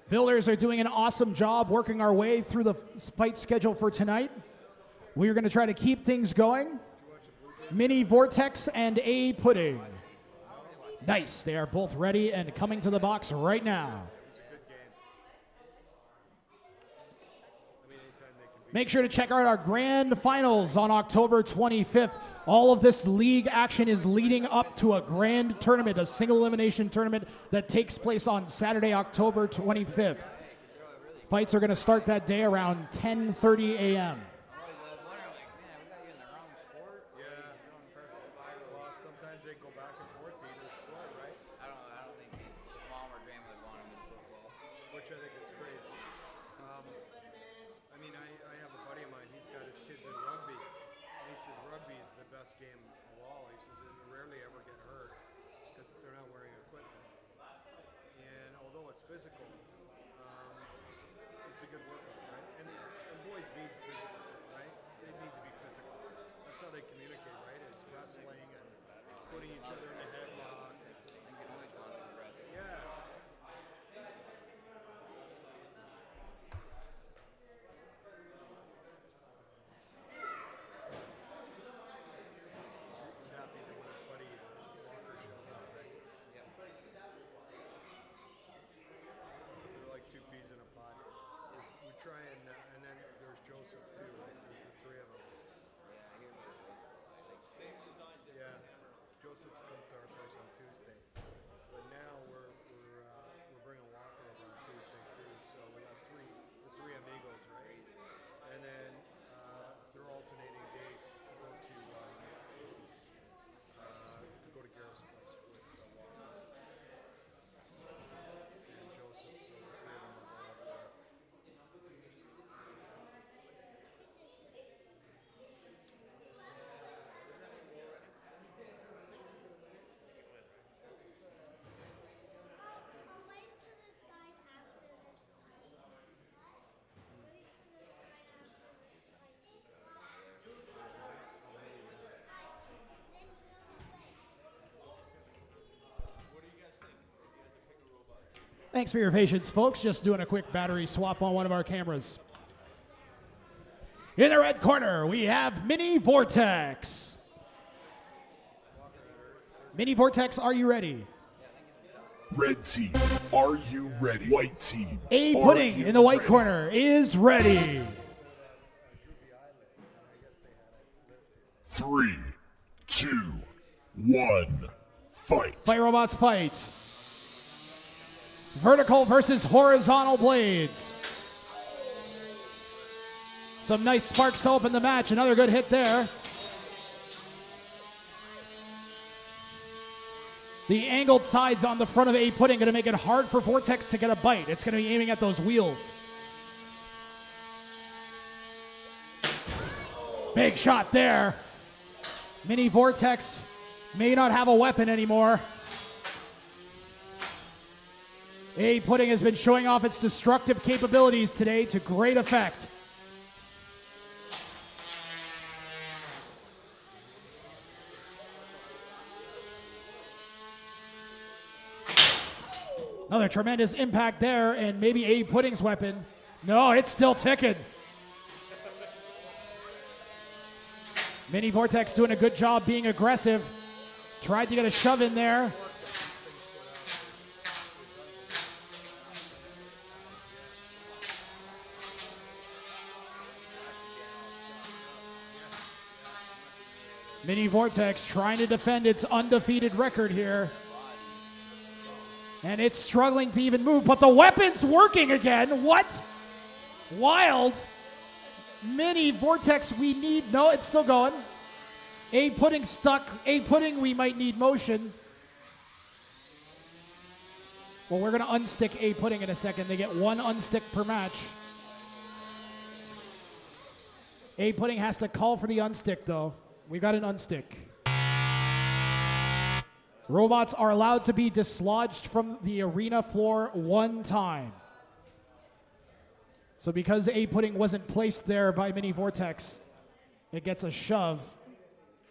Builders are doing an awesome job working our way through the fight schedule for tonight. We are going to try to keep things going. Mini Vortex and A Pudding. Nice. They are both ready and coming to the box right now. Make sure to check out our grand finals on October 25th. All of this league action is leading up to a grand tournament, a single elimination tournament that takes place on Saturday, October 25th. Fights are going to start that day around 10:30 a.m. Sometimes they go back and forth to either sport, right? I don't think mom or grandma would want him in football. Which I think is crazy. I mean, I have a buddy of mine, he's got his kids in rugby. And he says rugby is the best game of all. He says they rarely ever get hurt because they're not wearing equipment. And although it's physical, it's a good workout, right? And boys need physical, right? They need to be physical. That's how they communicate, right? Is wrestling and putting each other in a headlock. You can always watch the wrestling. Yeah. He's happy that when his buddy Walker shows up, right? Yep. They're like two peas in a pod. We try and then there's Joseph too, right? There's the three of them. Yeah, I hear about Joseph. Yeah, Joseph comes to our place on Tuesday, but now we're bringing Walker over on Tuesday too. So we got the three amigos, right? And then they're alternating days to go to Gareth's place with Walker and Joseph. So the three of them are going up there. Thanks for your patience, folks. Just doing a quick battery swap on one of our cameras. In the red corner, we have Mini Vortex. Mini Vortex, are you ready? Red team, are you ready? White team, A are Pudding you in the white ready? corner is ready. 3, 2, 1, fight. Fight robots fight. Vertical versus horizontal blades. Some nice sparks to open the match. Another good hit there. The angled sides on the front of A Pudding going to make it hard for Vortex to get a bite. It's going to be aiming at those wheels. Big shot there. Mini Vortex may not have a weapon anymore. A Pudding has been showing off its destructive capabilities today to great effect. Another tremendous impact there, and maybe A Pudding's weapon. No, it's still ticking. Mini Vortex doing a good job being aggressive. Tried to get a shove in there. Mini Vortex trying to defend its undefeated record here. And it's struggling to even move, but the weapon's working again. What? Wild. Mini Vortex, we need, no, it's still going. A pudding stuck. A pudding, we might need motion. Well, we're going to unstick A pudding in a second. They get one unstick per match. A pudding has to call for the unstick, though. We got an unstick. Robots are allowed to be dislodged from the arena floor one time. So because A pudding wasn't placed there by Mini Vortex, it gets a shove.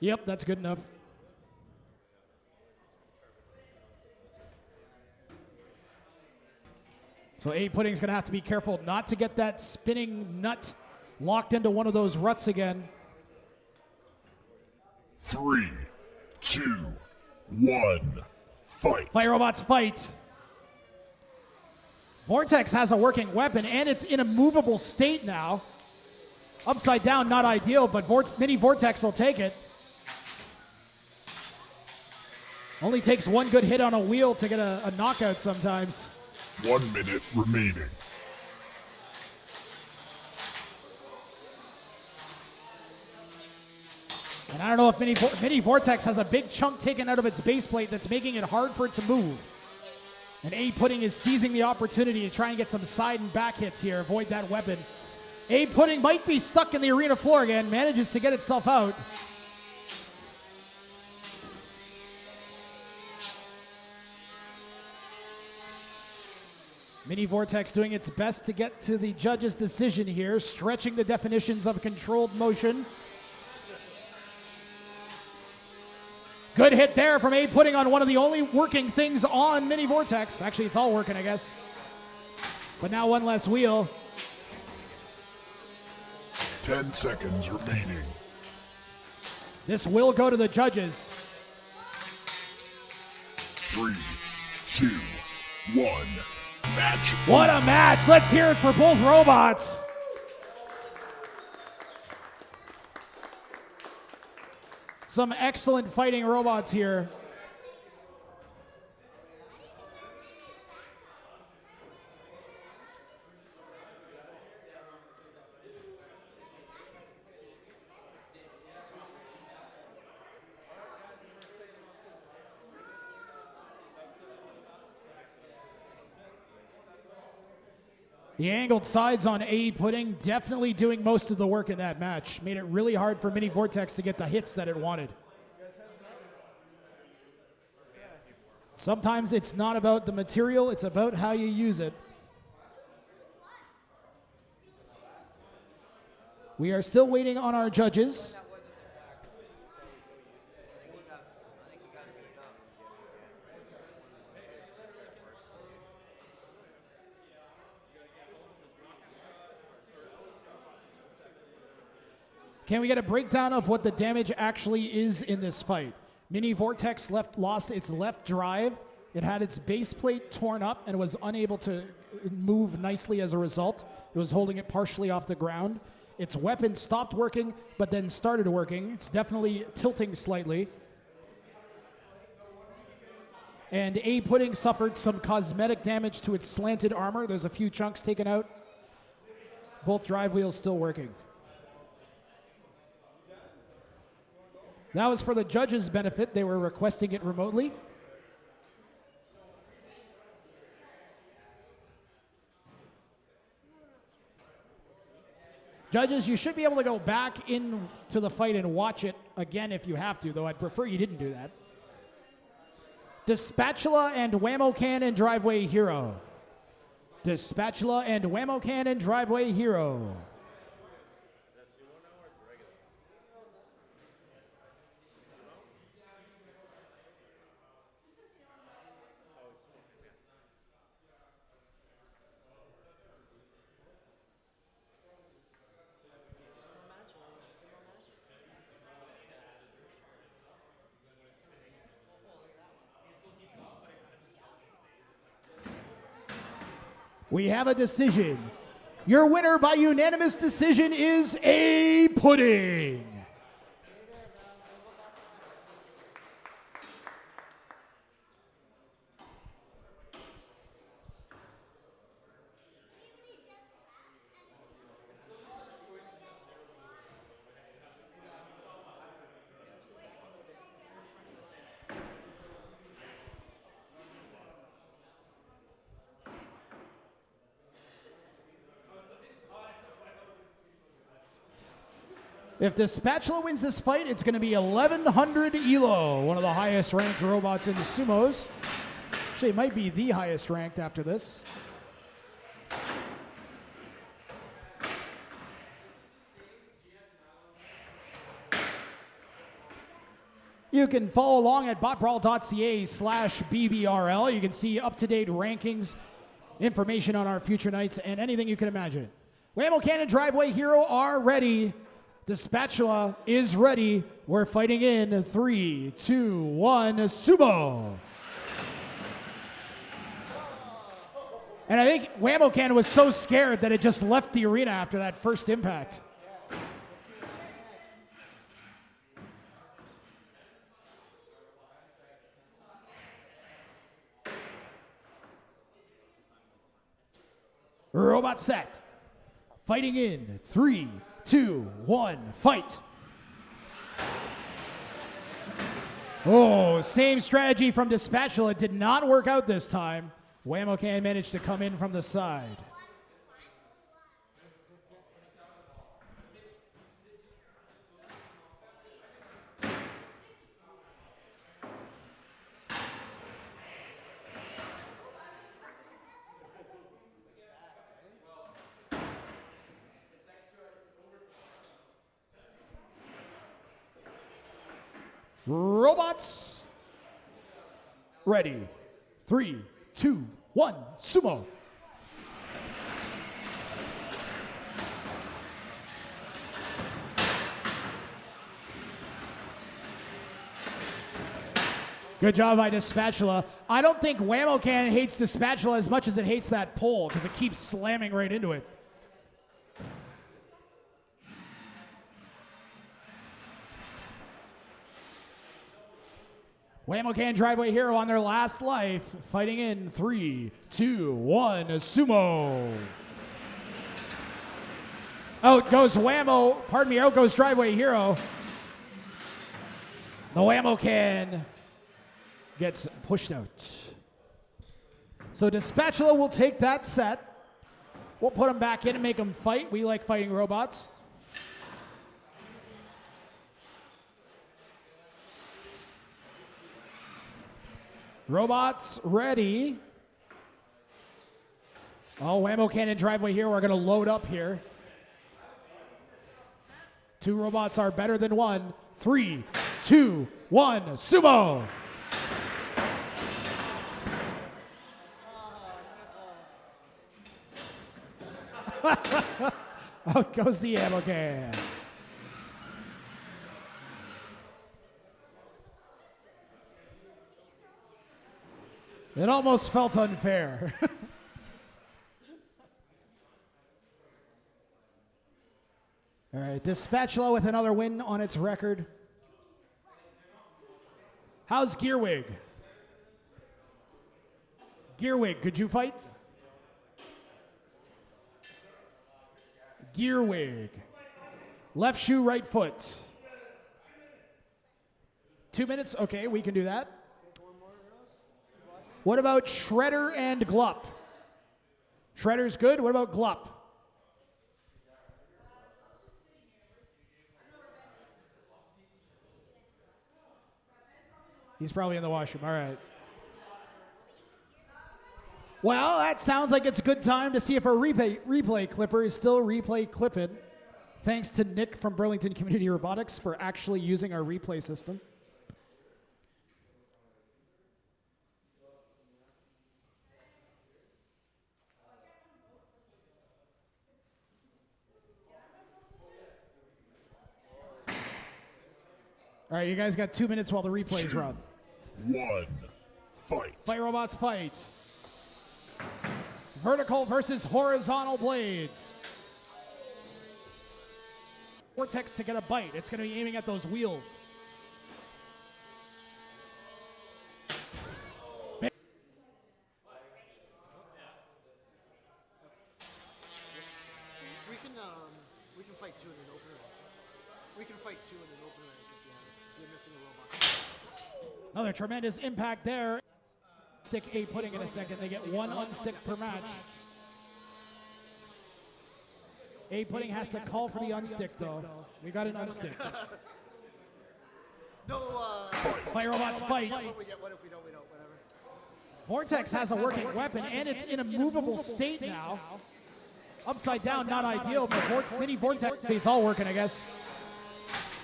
Yep, that's good enough. So A pudding's gonna have to be careful not to get that spinning nut locked into one of those ruts again. 3, 2, 1, fight. Fight robots, fight. Vortex has a working weapon, and it's in a movable state now. Upside down, not ideal, but Mini Vortex will take it. Only takes one good hit on a wheel to get a knockout sometimes. 1 minute remaining. And I don't know if Mini Vortex has a big chunk taken out of its base plate that's making it hard for it to move. And A pudding is seizing the opportunity to try and get some side and back hits here, avoid that weapon. A pudding might be stuck in the arena floor again, manages to get itself out. Mini Vortex doing its best to get to the judge's decision here, stretching the definitions of controlled motion. Good hit there from A pudding on one of the only working things on Mini Vortex. Actually, it's all working, I guess. But now one less wheel. 10 seconds remaining. This will go to the judges. 3, 2, 1. Match. What a match! Let's hear it for both robots. Some excellent fighting robots here. The angled sides on A pudding definitely doing most of the work in that match. Made it really hard for Mini Vortex to get the hits that it wanted. Sometimes it's not about the material, it's about how you use it. We are still waiting on our judges. Can we get a breakdown of what the damage actually is in this fight? Mini Vortex lost its left drive. It had its base plate torn up and was unable to move nicely as a result. It was holding it partially off the ground. Its weapon stopped working, but then started working. It's definitely tilting slightly. And A pudding suffered some cosmetic damage to its slanted armor. There's a few chunks taken out. Both drive wheels still working. That was for the judges' benefit. They were requesting it remotely. Judges, you should be able to go back into the fight and watch it again if you have to, though I'd prefer you didn't do that. Dispatula and Whammo Cannon Driveway Hero. Dispatula and Whammo Cannon Driveway Hero. We have a decision. Your winner by unanimous decision is A pudding. If the Spatula wins this fight, it's going to be 1100 Elo, one of the highest ranked robots in the sumos. Actually, it might be the highest ranked after this. You can follow along at botbrawl.ca/BBRL. You can see up-to-date rankings, information on our future nights, and anything you can imagine. Whammo Cannon Driveway Hero are ready. The Spatula is ready. We're fighting in 3, 2, 1, sumo. And I think Whammo Cannon was so scared that it just left the arena after that first impact. Robot set. Fighting in 3, 2, 1, fight. Oh, same strategy from Dispatchula. It did not work out this time. Whammo Cannon managed to come in from the side. Robots ready. 3, 2, 1, sumo. Good job by Dispatchula. I don't think Whammo Cannon hates Dispatchula as much as it hates that pole because it keeps slamming right into it. Whammo Cannon Driveway Hero on their last life, fighting in 3, 2, 1, sumo. Out goes Whammo, pardon me, out goes Driveway Hero. The Whammo Cannon gets pushed out. So Dispatchula will take that set. We'll put him back in and make him fight. We like fighting robots. Robots ready. Oh, Whammo Cannon Driveway here. We're going to load up here. 2 robots are better than 1. 3, 2, 1, sumo. Out goes the Whammo Cannon. It almost felt unfair. All right, Dispatchula with another win on its record. How's Gearwig? Gearwig, could you fight? Gearwig. Left shoe, right foot. 2 minutes? Okay, we can do that. What about Shredder and Glup? Shredder's good. What about Glup? He's probably in the washroom. All right. Well, that sounds like it's a good time to see if our replay clipper is still replay clipping. Thanks to Nick from Burlington Community Robotics for actually using our replay system. All right, you guys got 2 minutes while the replays run. 1, fight. Fight robots, fight. Vertical versus horizontal blades. Vortex to get a bite. It's going to be aiming at those wheels. We can fight 2 in an opener. We can fight 2 in an opener if you're missing a robot. Another tremendous impact there. Stick a pudding in a second. They get 1 unstick per match. A Pudding has to call for the unstick, though. We got an unstick. No, Fire robots fight. what we get, what if we don't, whatever. Vortex has a working weapon, and it's in a movable state now. Upside down, not ideal, but mini Vortex, it's all working, I guess.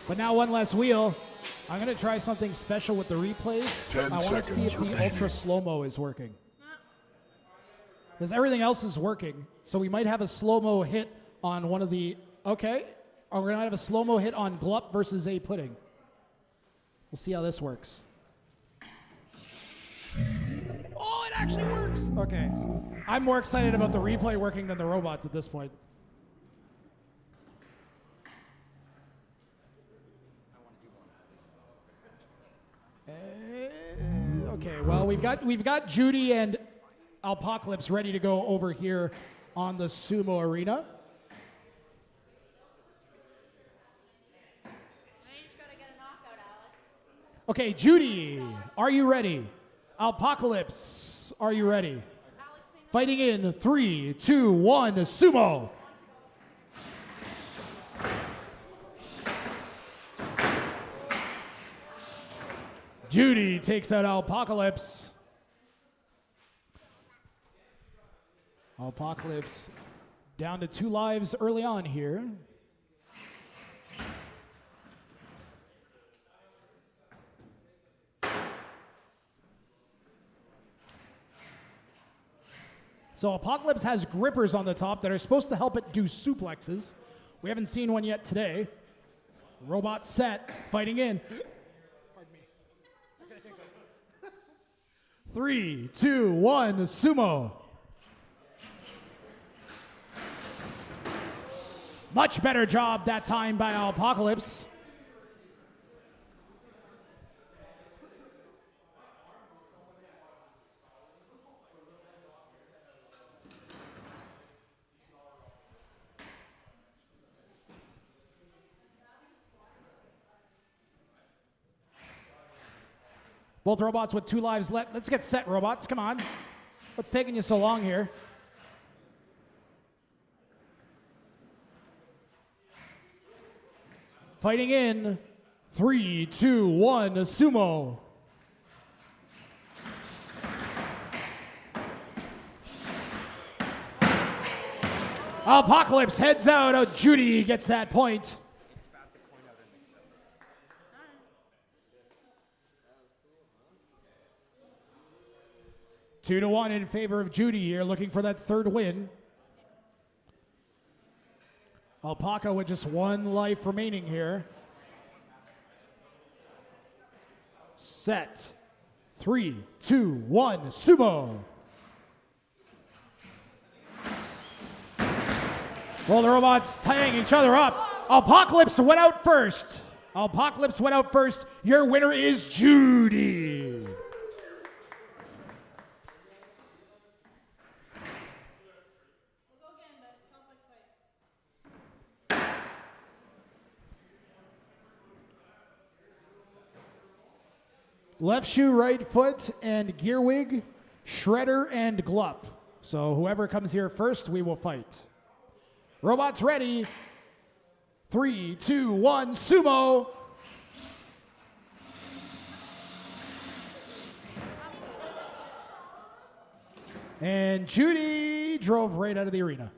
But now one less wheel. I'm going to try something special with the replays. 10 I want to see if seconds the remaining. ultra slow-mo is working. Because everything else is working. So we might have a slow-mo hit on one of the... Okay. We're going to have a slow-mo hit on Glup versus A Pudding. We'll see how this works. Oh, it actually works! Okay. I'm more excited about the replay working than the robots at this point. Okay, well, we've got Judy and Alpocalypse ready to go over here on the sumo arena. Now you just gotta get a knockout, Alex. Okay, Judy, are you ready? Alpocalypse, are you ready? Alex, they know. Fighting in 3, 2, 1, sumo. Judy takes out Alpocalypse. Alpocalypse down to 2 lives early on here. So Apocalypse has grippers on the top that are supposed to help it do suplexes. We haven't seen one yet today. Robot set, fighting in. Pardon me. 3, 2, 1, sumo. Much better job that time by Apocalypse. Both robots with 2 lives left. Let's get set, robots. Come on. What's taking you so long here? Fighting in 3, 2, 1, sumo. Apocalypse heads out. Oh, Judy gets that point. 2-1 in favor of Judy here, looking for that 3rd win. Alpaca with just 1 life remaining here. Set. 3, 2, 1, sumo. Well, the robots tying each other up. Apocalypse went out first. Apocalypse went out first. Your winner is Judy. Left shoe, right foot, and Gearwig, Shredder, and Glup. So whoever comes here first, we will fight. Robots ready. 3, 2, 1, sumo. And Judy drove right out of the arena.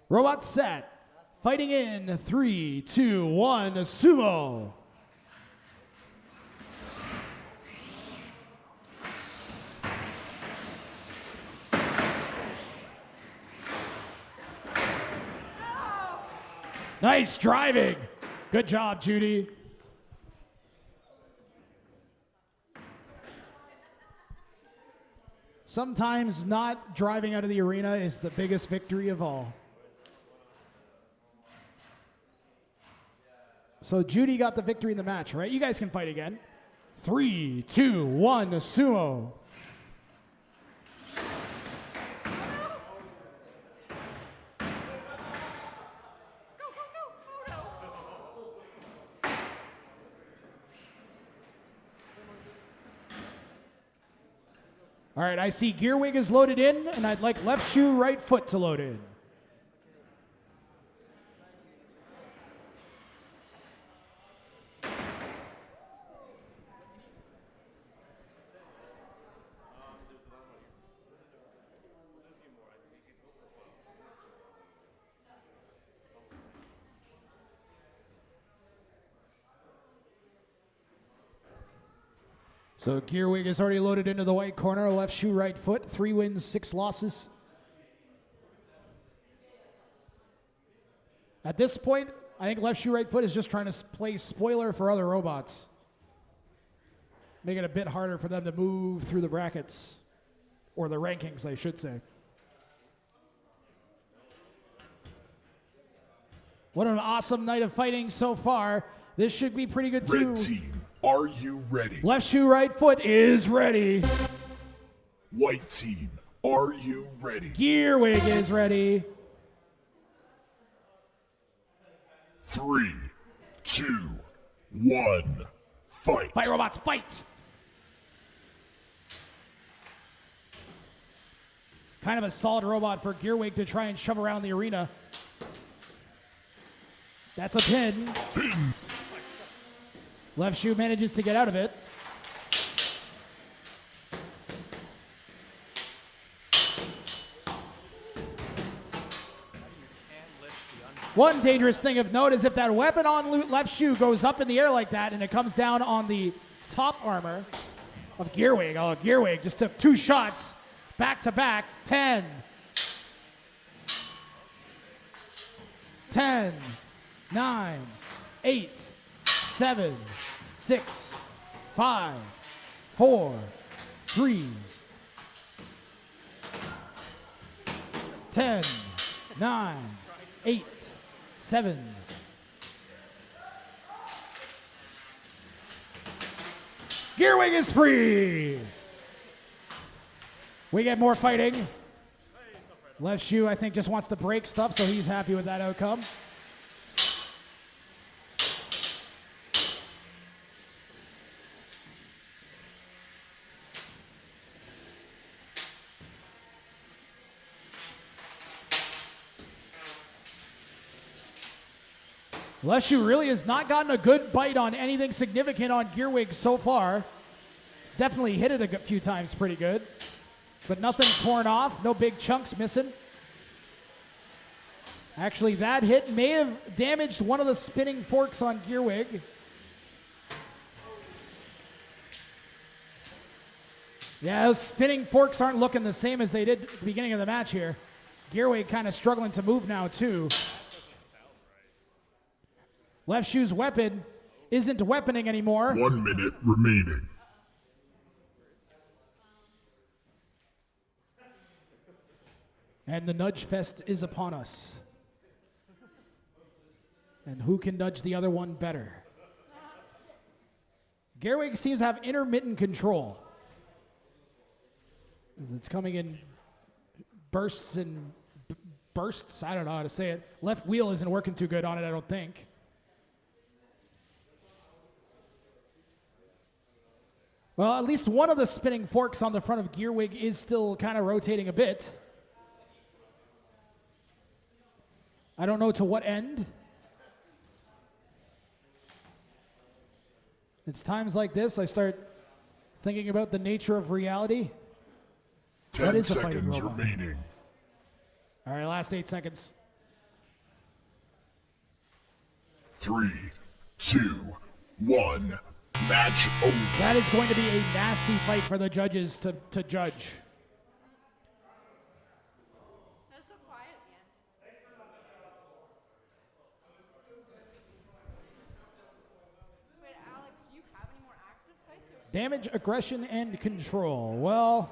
Robot set. Fighting in 3, 2, 1, sumo. Nice driving. Good job, Judy. Sometimes not driving out of the arena is the biggest victory of all. So Judy got the victory in the match, right? You guys can fight again. 3, 2, 1, sumo. All right, I see Gearwig is loaded in, and I'd like left shoe, right foot to load in. So Gearwig is already loaded into the white corner, left shoe, right foot, 3 wins, 6 losses. At this point, I think left shoe, right foot is just trying to play spoiler for other robots. Make it a bit harder for them to move through the brackets, or the rankings, I should say. What an awesome night of fighting so far. This should be pretty good too. Red team, are you ready? Left shoe, right foot is ready. White team, are you ready? Gearwig is ready. 3, 2, 1, fight. Fight robots, fight! Kind of a solid robot for Gearwig to try and shove around the arena. That's a pin. Left shoe manages to get out of it. One dangerous thing of note is if that weapon on left shoe goes up in the air like that and it comes down on the top armor of Gearwig. Oh, Gearwig just took 2 shots back to back. 10. 10, 9, 8, 7, 6, 5, 4, 3, 10, 9, 8, 7. Gearwig is free. We get more fighting. Left shoe, I think, just wants to break stuff, so he's happy with that outcome. Left shoe really has not gotten a good bite on anything significant on Gearwig so far. He's definitely hit it a few times pretty good, but nothing torn off, no big chunks missing. Actually, that hit may have damaged one of the spinning forks on Gearwig. Yeah, those spinning forks aren't looking the same as they did at the beginning of the match here. Gearwig kind of struggling to move now too. Left shoe's weapon isn't weaponing anymore. 1 minute remaining. And the nudge fest is upon us. And who can nudge the other one better? Gearwig seems to have intermittent control. It's coming in bursts and bursts. I don't know how to say it. Left wheel isn't working too good on it, I don't think. Well, at least one of the spinning forks on the front of Gearwig is still kind of rotating a bit. I don't know to what end. It's times like this I start thinking about the nature of reality. 10 seconds remaining. All right, last 8 seconds. 3, 2, 1. Match over. That is going to be a nasty fight for the judges to judge. That's so quiet again. Wait, Alex, do you have any more active fights? Damage, aggression, and control. Well,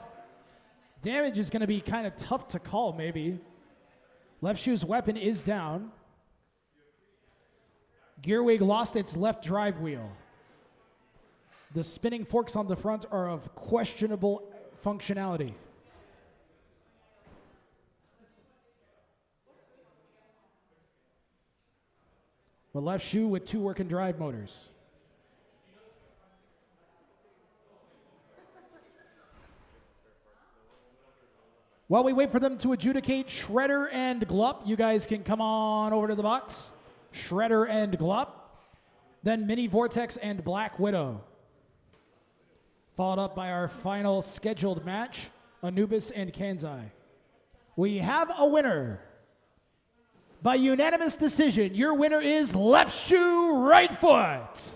damage is going to be kind of tough to call, maybe. Left shoe's weapon is down. Gearwig lost its left drive wheel. The spinning forks on the front are of questionable functionality. The left shoe with 2 work and drive motors. While we wait for them to adjudicate Shredder and Glup, you guys can come on over to the box. Shredder and Glup. Then Mini Vortex and Black Widow. Followed up by our final scheduled match, Anubis and Kansei. We have a winner. By unanimous decision, your winner is left shoe, right foot.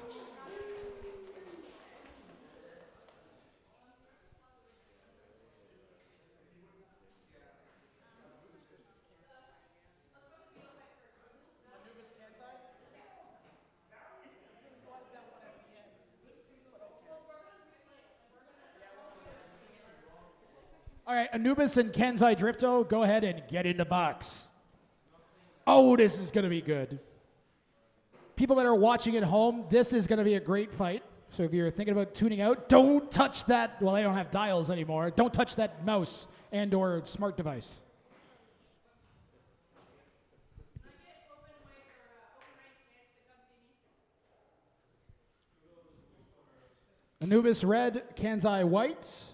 All right, Anubis and Kansei Dorifto, go ahead and get in the box. Oh, this is going to be good. People that are watching at home, this is going to be a great fight. So if you're thinking about tuning out, don't touch that. Well, they don't have dials anymore. Don't touch that mouse and or smart device. Anubis red, Kansei white.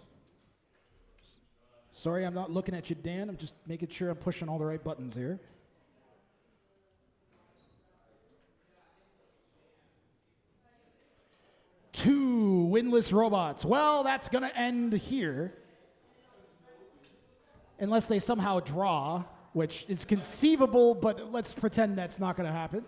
Sorry, I'm not looking at you, Dan. I'm just making sure I'm pushing all the right buttons here. Two winless robots. Well, that's going to end here. Unless they somehow draw, which is conceivable, but let's pretend that's not going to happen.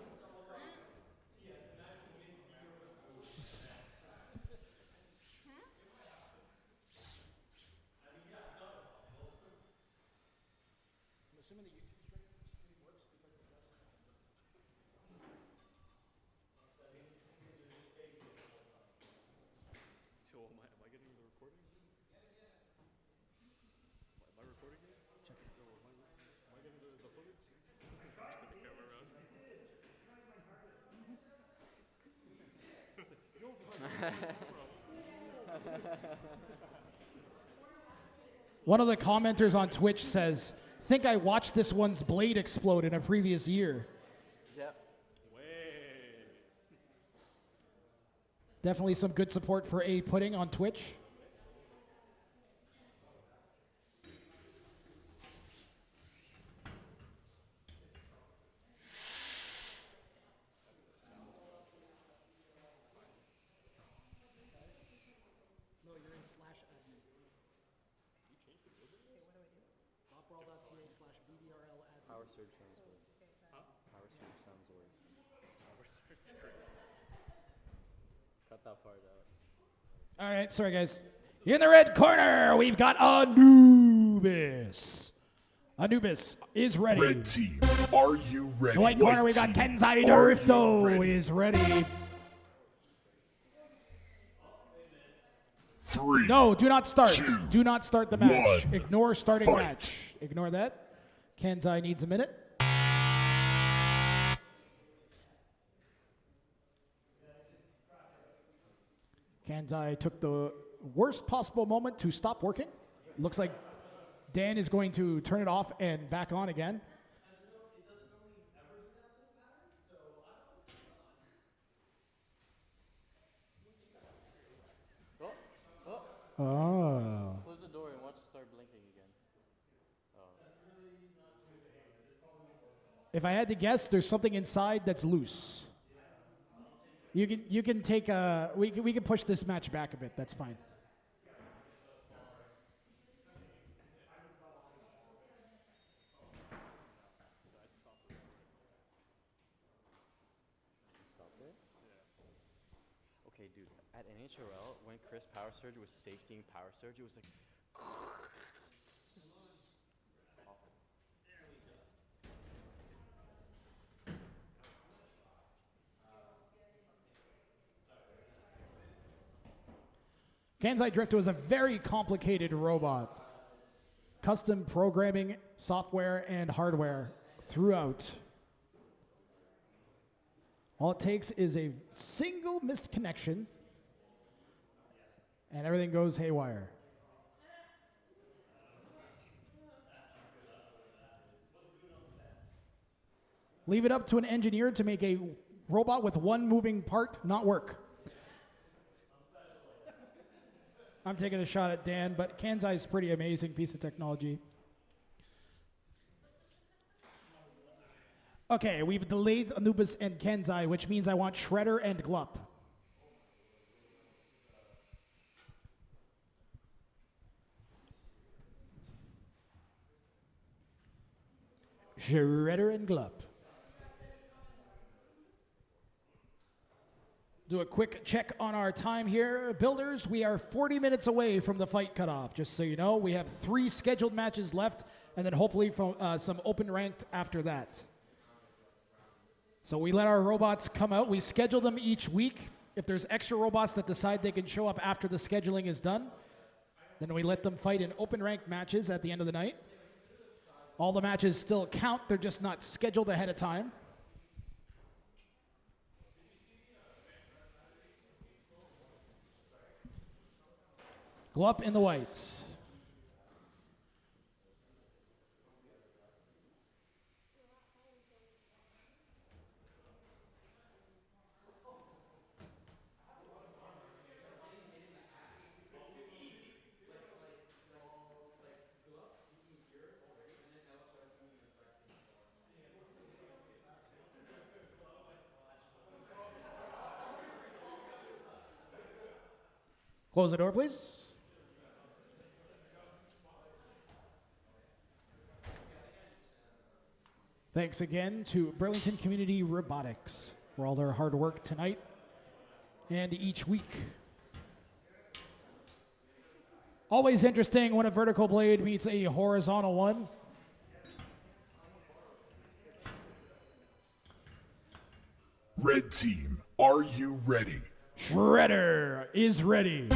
One of the commenters on Twitch says, think I watched this one's blade explode in a previous year. Yep. Definitely some good support for A Pudding on Twitch. No, you're in /admin. You changed it, was it? Okay, what do I do? BotBrawl.ca/BDRL admin. Power surge sounds good. Huh? Power surge sounds worse. Power surge, Chris. Cut that part out. All right, sorry guys. In the red corner, we've got Anubis. Anubis is ready. Red team, are you ready? White corner, we got team, Kansei are you Dorifto ready? is ready. 3. No, do not start. 2, Do not start the match. 1. Ignore starting Fight. match. Ignore that. Kansei needs a minute. Kansei took the worst possible moment to stop working. Looks like Dan is going to turn it off and back on again. Oh. Close the door and watch it start blinking again. If I had to guess, there's something inside that's loose. You can take a we can push this match back a bit. That's fine. Okay, dude. At NHRL, when Chris Power Surge was safetying Power Surge, it was like. Kansei Dorifto is a very complicated robot. Custom programming, software, and hardware throughout. All it takes is a single missed connection And everything goes haywire. Leave it up to an engineer to make a robot with one moving part not work. I'm taking a shot at Dan, but Kansei is a pretty amazing piece of technology. Okay, we've delayed Anubis and Kansei, which means I want Shredder and Glup. Shredder and Glup. Do a quick check on our time here. Builders, we are 40 minutes away from the fight cutoff. Just so you know, we have 3 scheduled matches left, and then hopefully from, some open ranked after that. So we let our robots come out. We schedule them each week. If there's extra robots that decide they can show up after the scheduling is done, then we let them fight in open ranked matches at the end of the night. All the matches still count. They're just not scheduled ahead of time. Glup in the whites. Close the door, please. Thanks again to Burlington Community Robotics for all their hard work tonight and each week. Always interesting when a vertical blade meets a horizontal one. Red team, are you ready? Shredder is ready.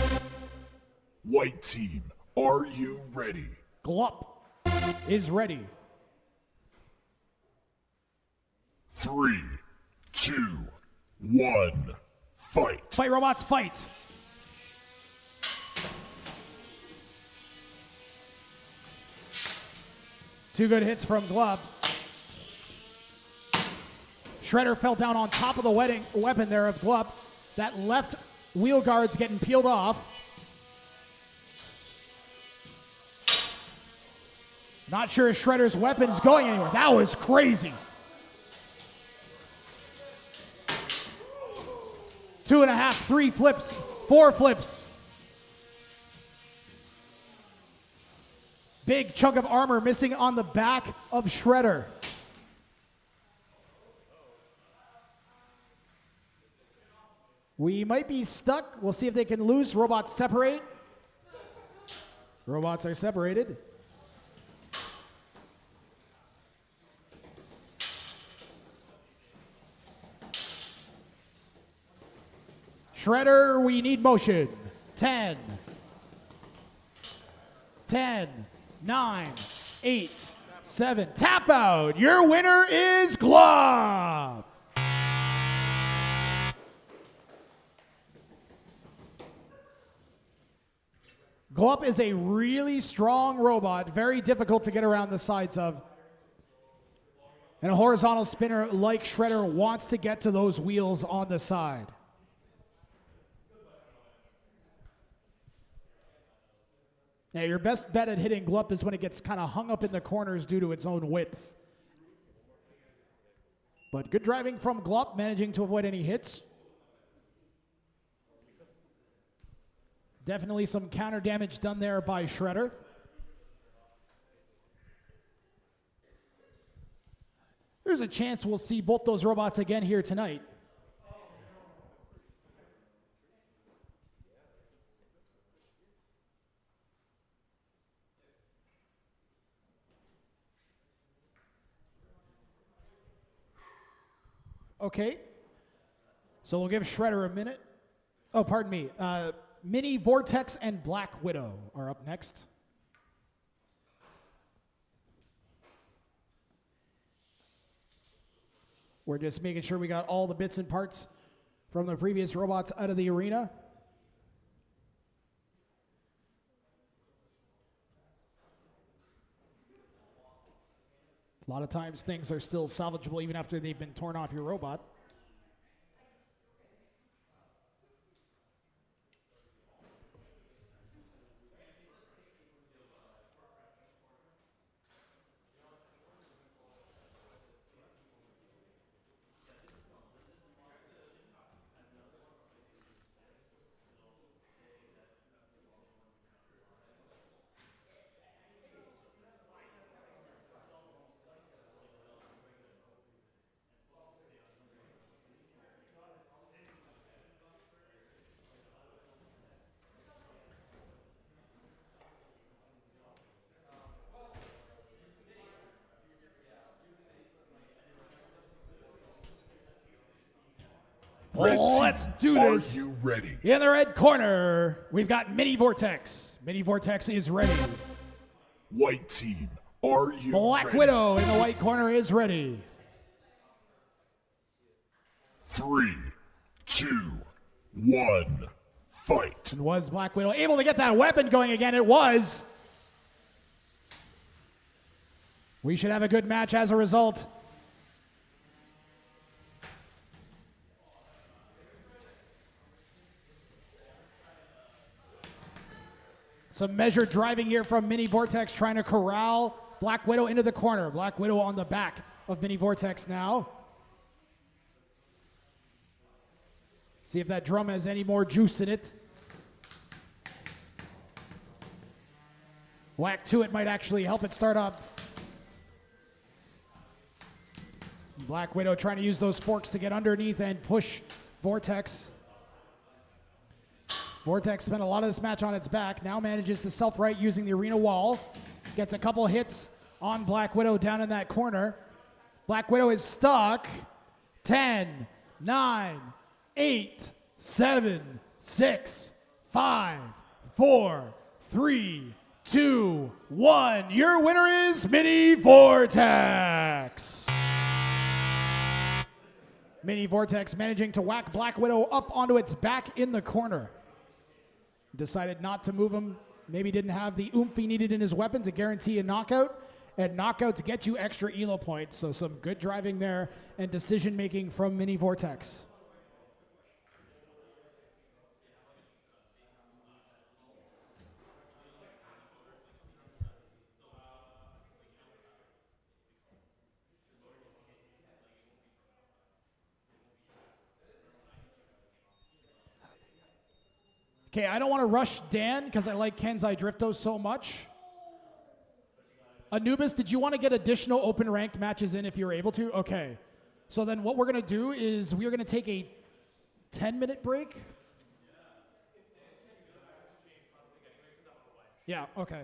White team, are you ready? Glup is ready. 3, 2, 1, fight. Fight robots, fight. Two good hits from Glup. Shredder fell down on top of the weapon there of Glup. That left wheel guard's getting peeled off. Not sure if Shredder's weapon's going anywhere. That was crazy. 2.5, 3 flips, 4 flips. Big chunk of armor missing on the back of Shredder. We might be stuck. We'll see if they can lose. Robots separate. Robots are separated. Shredder, we need motion. 10, 9, 8, 7. Tap out. Your winner is Glup. Glup is a really strong robot, very difficult to get around the sides of. And a horizontal spinner like Shredder wants to get to those wheels on the side. Now, your best bet at hitting Glup is when it gets kind of hung up in the corners due to its own width. But good driving from Glup, managing to avoid any hits. Definitely some counter damage done there by Shredder. There's a chance we'll see both those robots again here tonight. Okay, so we'll give Shredder a minute. Oh, pardon me. Mini, Vortex, and Black Widow are up next. We're just making sure we got all the bits and parts from the previous robots out of the arena. A lot of times things are still salvageable even after they've been torn off your robot. Red team, Let's do are this. you ready? In the red corner, we've got Mini Vortex. Mini Vortex is ready. White team, are you Black ready? Widow in the white corner is ready. 3, 2, 1, fight. And was Black Widow able to get that weapon going again? It was. We should have a good match as a result. Some measured driving here from Mini Vortex trying to corral Black Widow into the corner. Black Widow on the back of Mini Vortex now. See if that drum has any more juice in it. Whack to it might actually help it start up. Black Widow trying to use those forks to get underneath and push Vortex. Vortex spent a lot of this match on its back, now manages to self-right using the arena wall. Gets a couple hits on Black Widow down in that corner. Black Widow is stuck. 10, 9, 8, 7, 6, 5, 4, 3, 2, 1. Your winner is Mini Vortex. Mini Vortex managing to whack Black Widow up onto its back in the corner. Decided not to move him. Maybe didn't have the oomph he needed in his weapon to guarantee a knockout. And knockouts get you extra elo points. So some good driving there and decision making from Mini Vortex. Okay, I don't want to rush Dan because I like Kansei Dorifto so much. Anubis, did you want to get additional open ranked matches in if you were able to? Okay. So then what we're going to do is we're going to take a 10-minute break. Yeah, okay.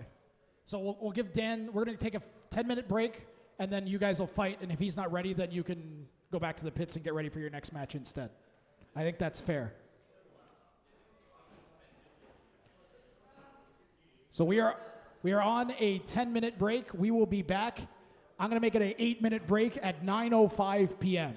So we'll give Dan, we're going to take a 10-minute break, and then you guys will fight, and if he's not ready, then you can go back to the pits and get ready for your next match instead. I think that's fair. So we are on a 10-minute break. We will be back. I'm going to make it an 8-minute break at 9:05 p.m.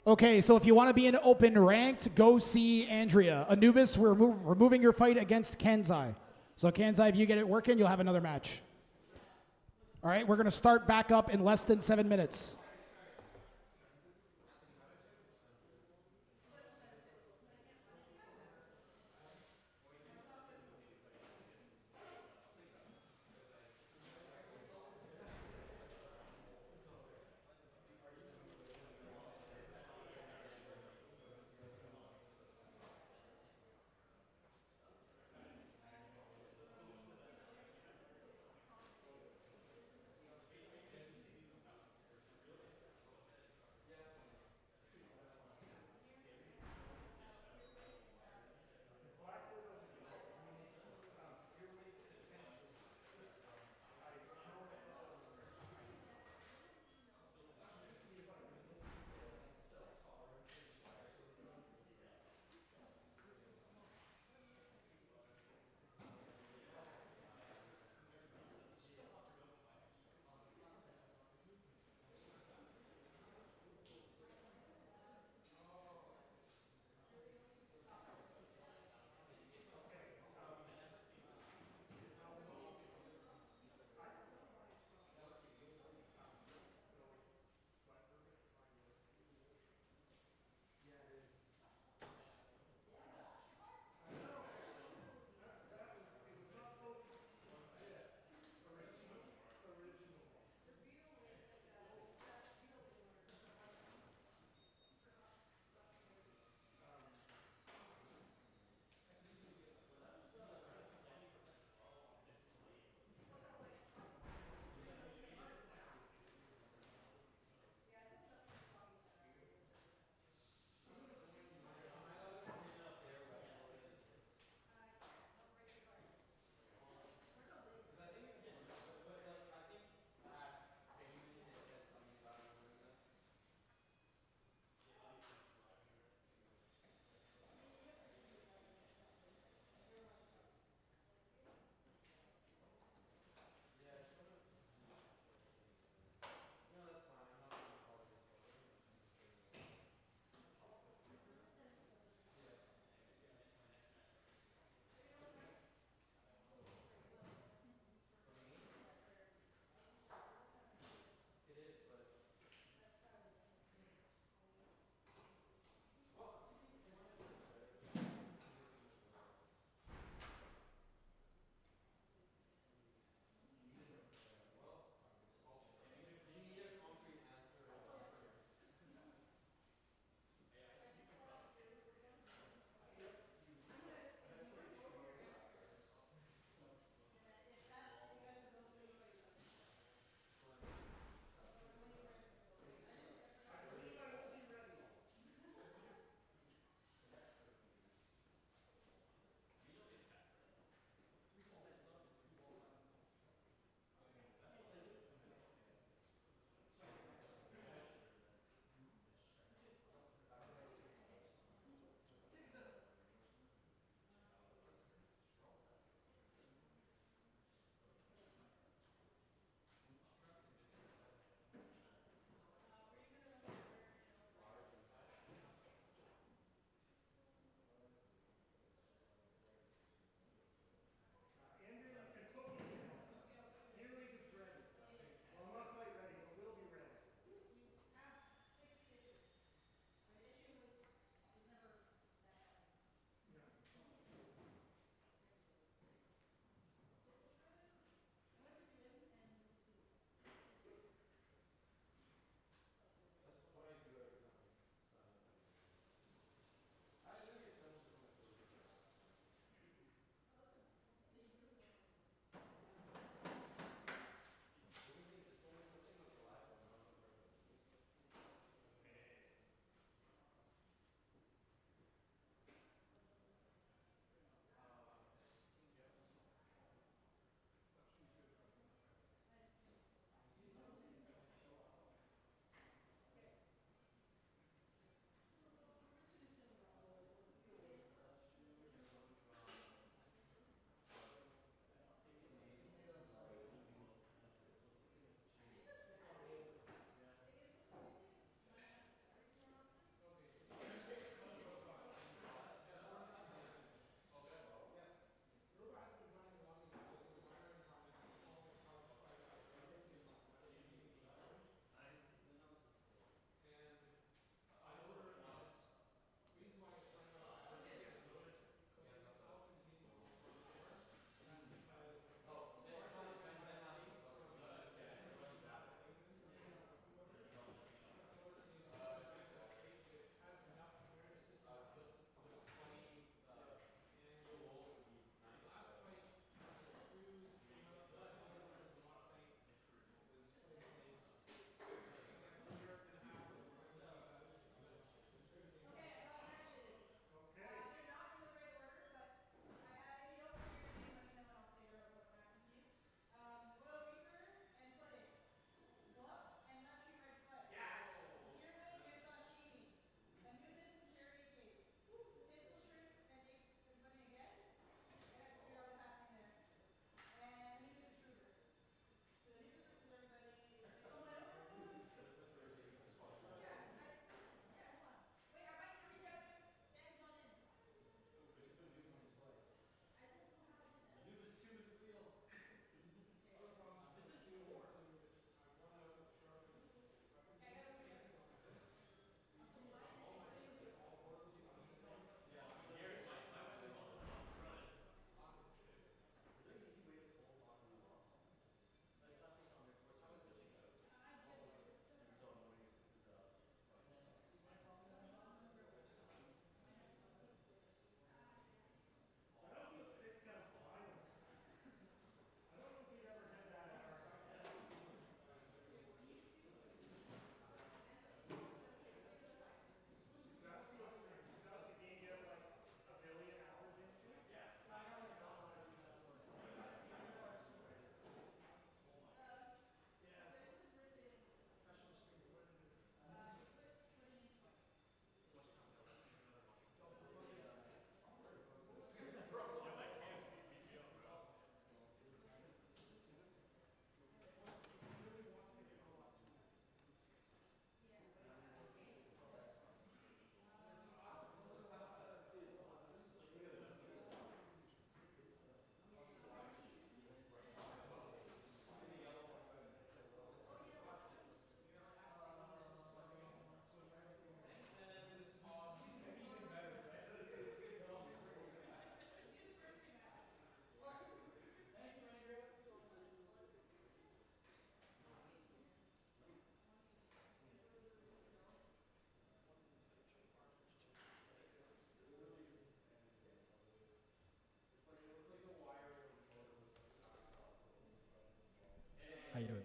Okay, so if you want to be in open ranked, go see Andrea. Anubis, we're moving your fight against Kansei. So Kansei, if you get it working, you'll have another match. All right, we're going to start back up in less than 7 minutes.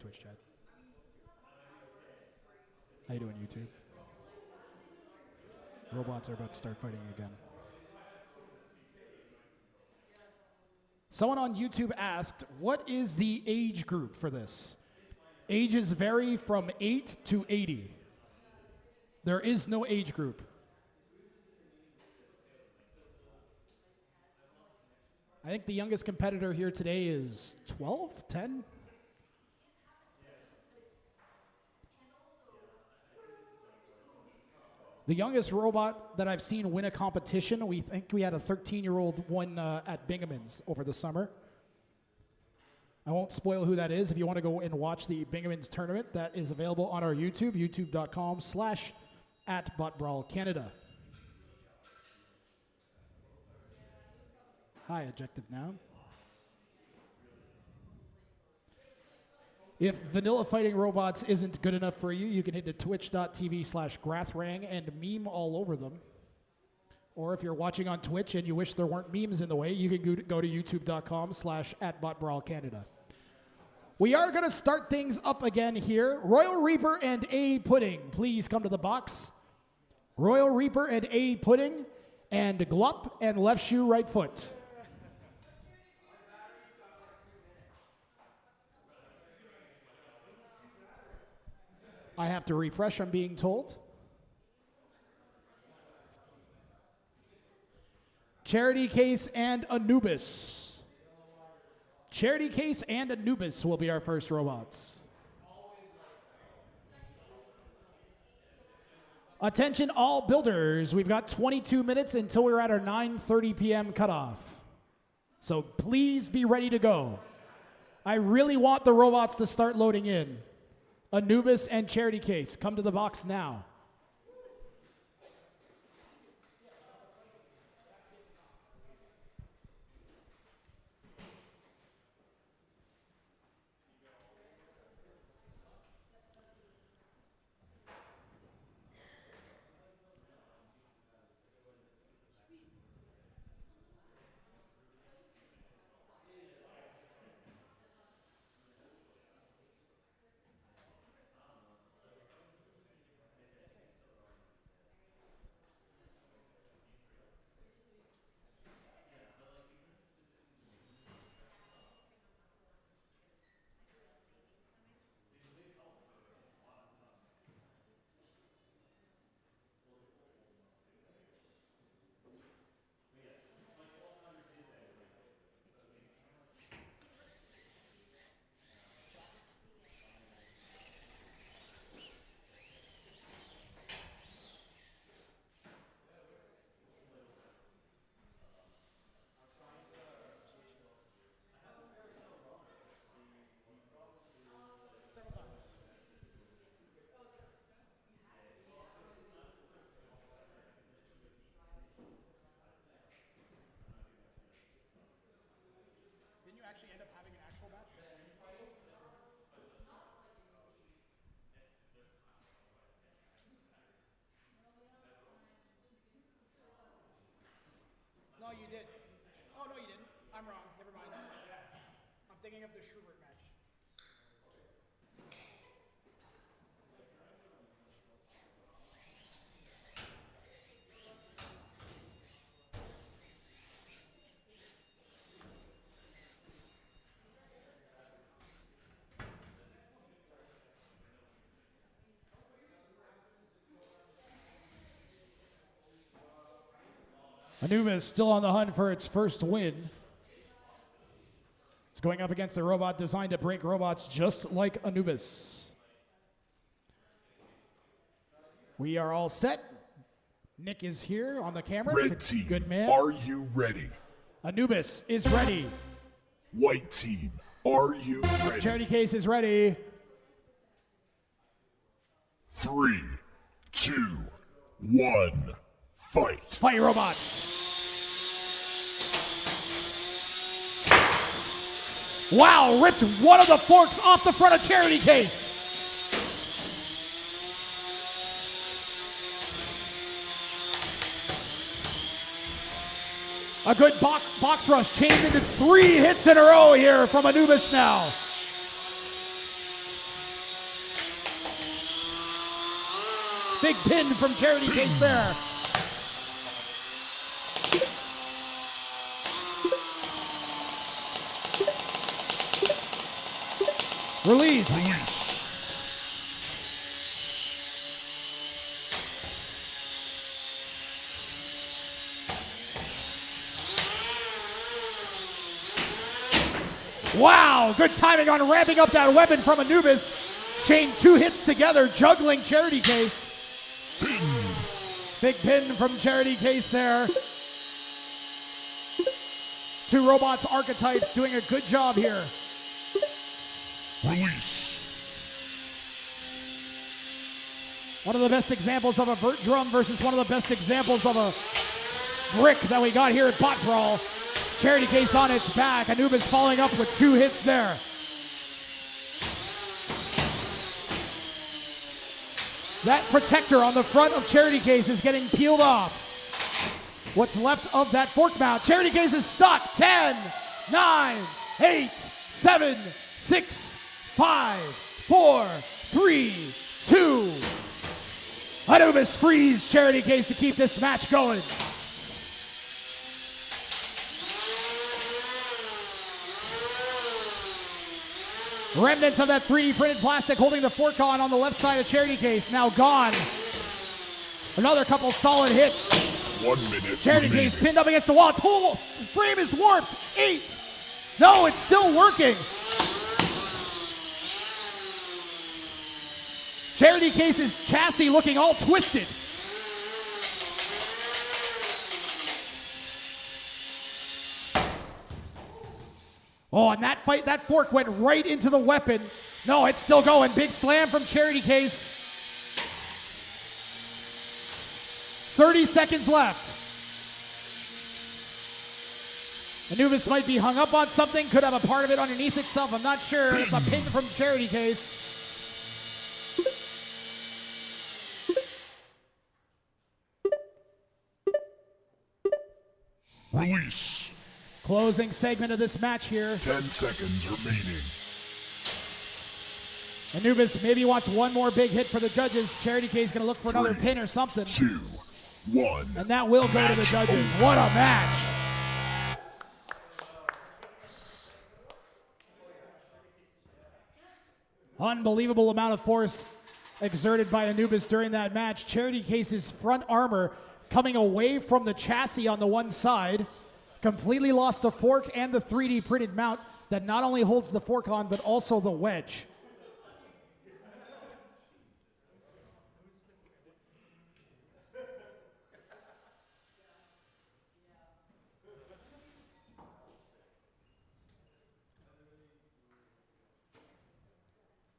Twitch chat. How you doing, YouTube? Robots are about to start fighting again. Someone on YouTube asked, what is the age group for this? Ages vary from 8 to 80. There is no age group. I think the youngest competitor here today is 12, 10? The youngest robot that I've seen win a competition, we think we had a 13-year-old win at Bingaman's over the summer. I won't spoil who that is. If you want to go and watch the Bingaman's tournament, that is available on our YouTube, youtube.com/@BotBrawl Canada. Hi, Objective Now. If vanilla fighting robots isn't good enough for you, you can hit to twitch.tv/Grathrang and meme all over them. Or if you're watching on Twitch and you wish there weren't memes in the way, you can go to youtube.com/@BotBrawl Canada. We are going to start things up again here. Royal Reaper and A Pudding, please come to the box. Royal Reaper and A Pudding, and Glup and left shoe, right foot. I have to refresh, I'm being told. Charity Case and Anubis. Charity Case and Anubis will be our first robots. Attention all builders, we've got 22 minutes until we're at our 9:30 p.m. cutoff. So please be ready to go. I really want the robots to start loading in. Anubis and Charity Case, come to the box now. Actually end up having an actual match? No, you did. Oh, no, you didn't. I'm wrong. Never mind. I'm thinking of the Shrubert match. Anubis still on the hunt for its first win. It's going up against a robot designed to break robots just like Anubis. We are all set. Nick is here on the camera. Red team, good man. are you ready? Anubis is ready. White team, are you ready? Charity Case is ready. 3, 2, 1, fight. Fight robots. Wow, ripped one of the forks off the front of Charity Case. A good box rush chained into 3 hits in a row here from Anubis now. Big pin from Charity Case there. Release. Wow, good timing on ramping up that weapon from Anubis. Chain 2 hits together, juggling Charity Case. Big pin from Charity Case there. 2 robots archetypes doing a good job here. Release. One of the best examples of a vert drum versus one of the best examples of a brick that we got here at BotBrawl. Charity Case on its back. Anubis following up with 2 hits there. That protector on the front of Charity Case is getting peeled off. What's left of that fork mount? Charity Case is stuck. 10, 9, 8, 7, 6, 5, 4, 3, 2. Anubis frees Charity Case to keep this match going. Remnants of that 3D printed plastic holding the fork on the left side of Charity Case now gone. Another couple solid hits. 1 minute. Charity Case pinned up against the wall. Its whole frame is warped. 8. No, it's still working. Charity Case's chassis looking all twisted. Oh, and that fight, that fork went right into the weapon. No, it's still going. Big slam from Charity Case. 30 seconds left. Anubis might be hung up on something, could have a part of it underneath itself. I'm not sure. It's a pin from Charity Case. Release. Closing segment of this match here. 10 seconds remaining. Anubis maybe wants one more big hit for the judges. Charity Case going to look for another 3, pin or something. 2, 1. And that will go to the judges. What a match. Unbelievable amount of force exerted by Anubis during that match. Charity Case's front armor coming away from the chassis on the one side. Completely lost the fork and the 3D printed mount that not only holds the fork on, but also the wedge.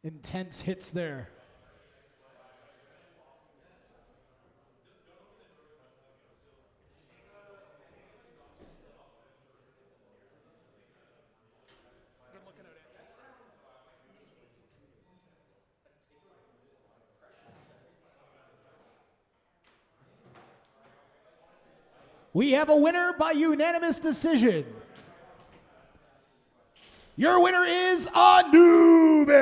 Intense hits there. We have a winner by unanimous decision. Your winner is Anubis.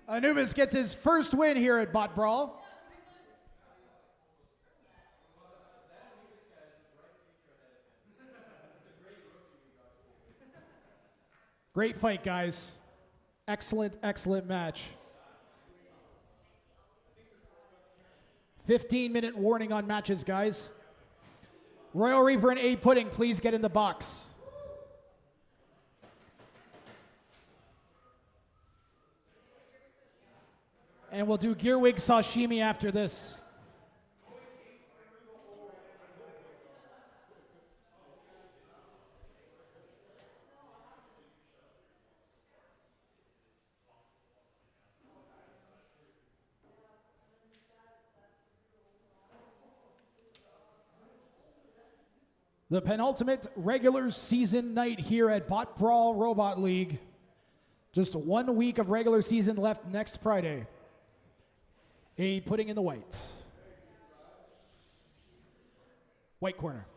Anubis gets his first win here at BotBrawl. Great fight, guys. Excellent, excellent match. 15-minute warning on matches, guys. Royal Reaper and A Pudding, please get in the box. And we'll do Gearwig Sashimi after this. The penultimate regular season night here at BotBrawl Robot League. Just 1 week of regular season left next Friday. A Pudding in the white. White corner.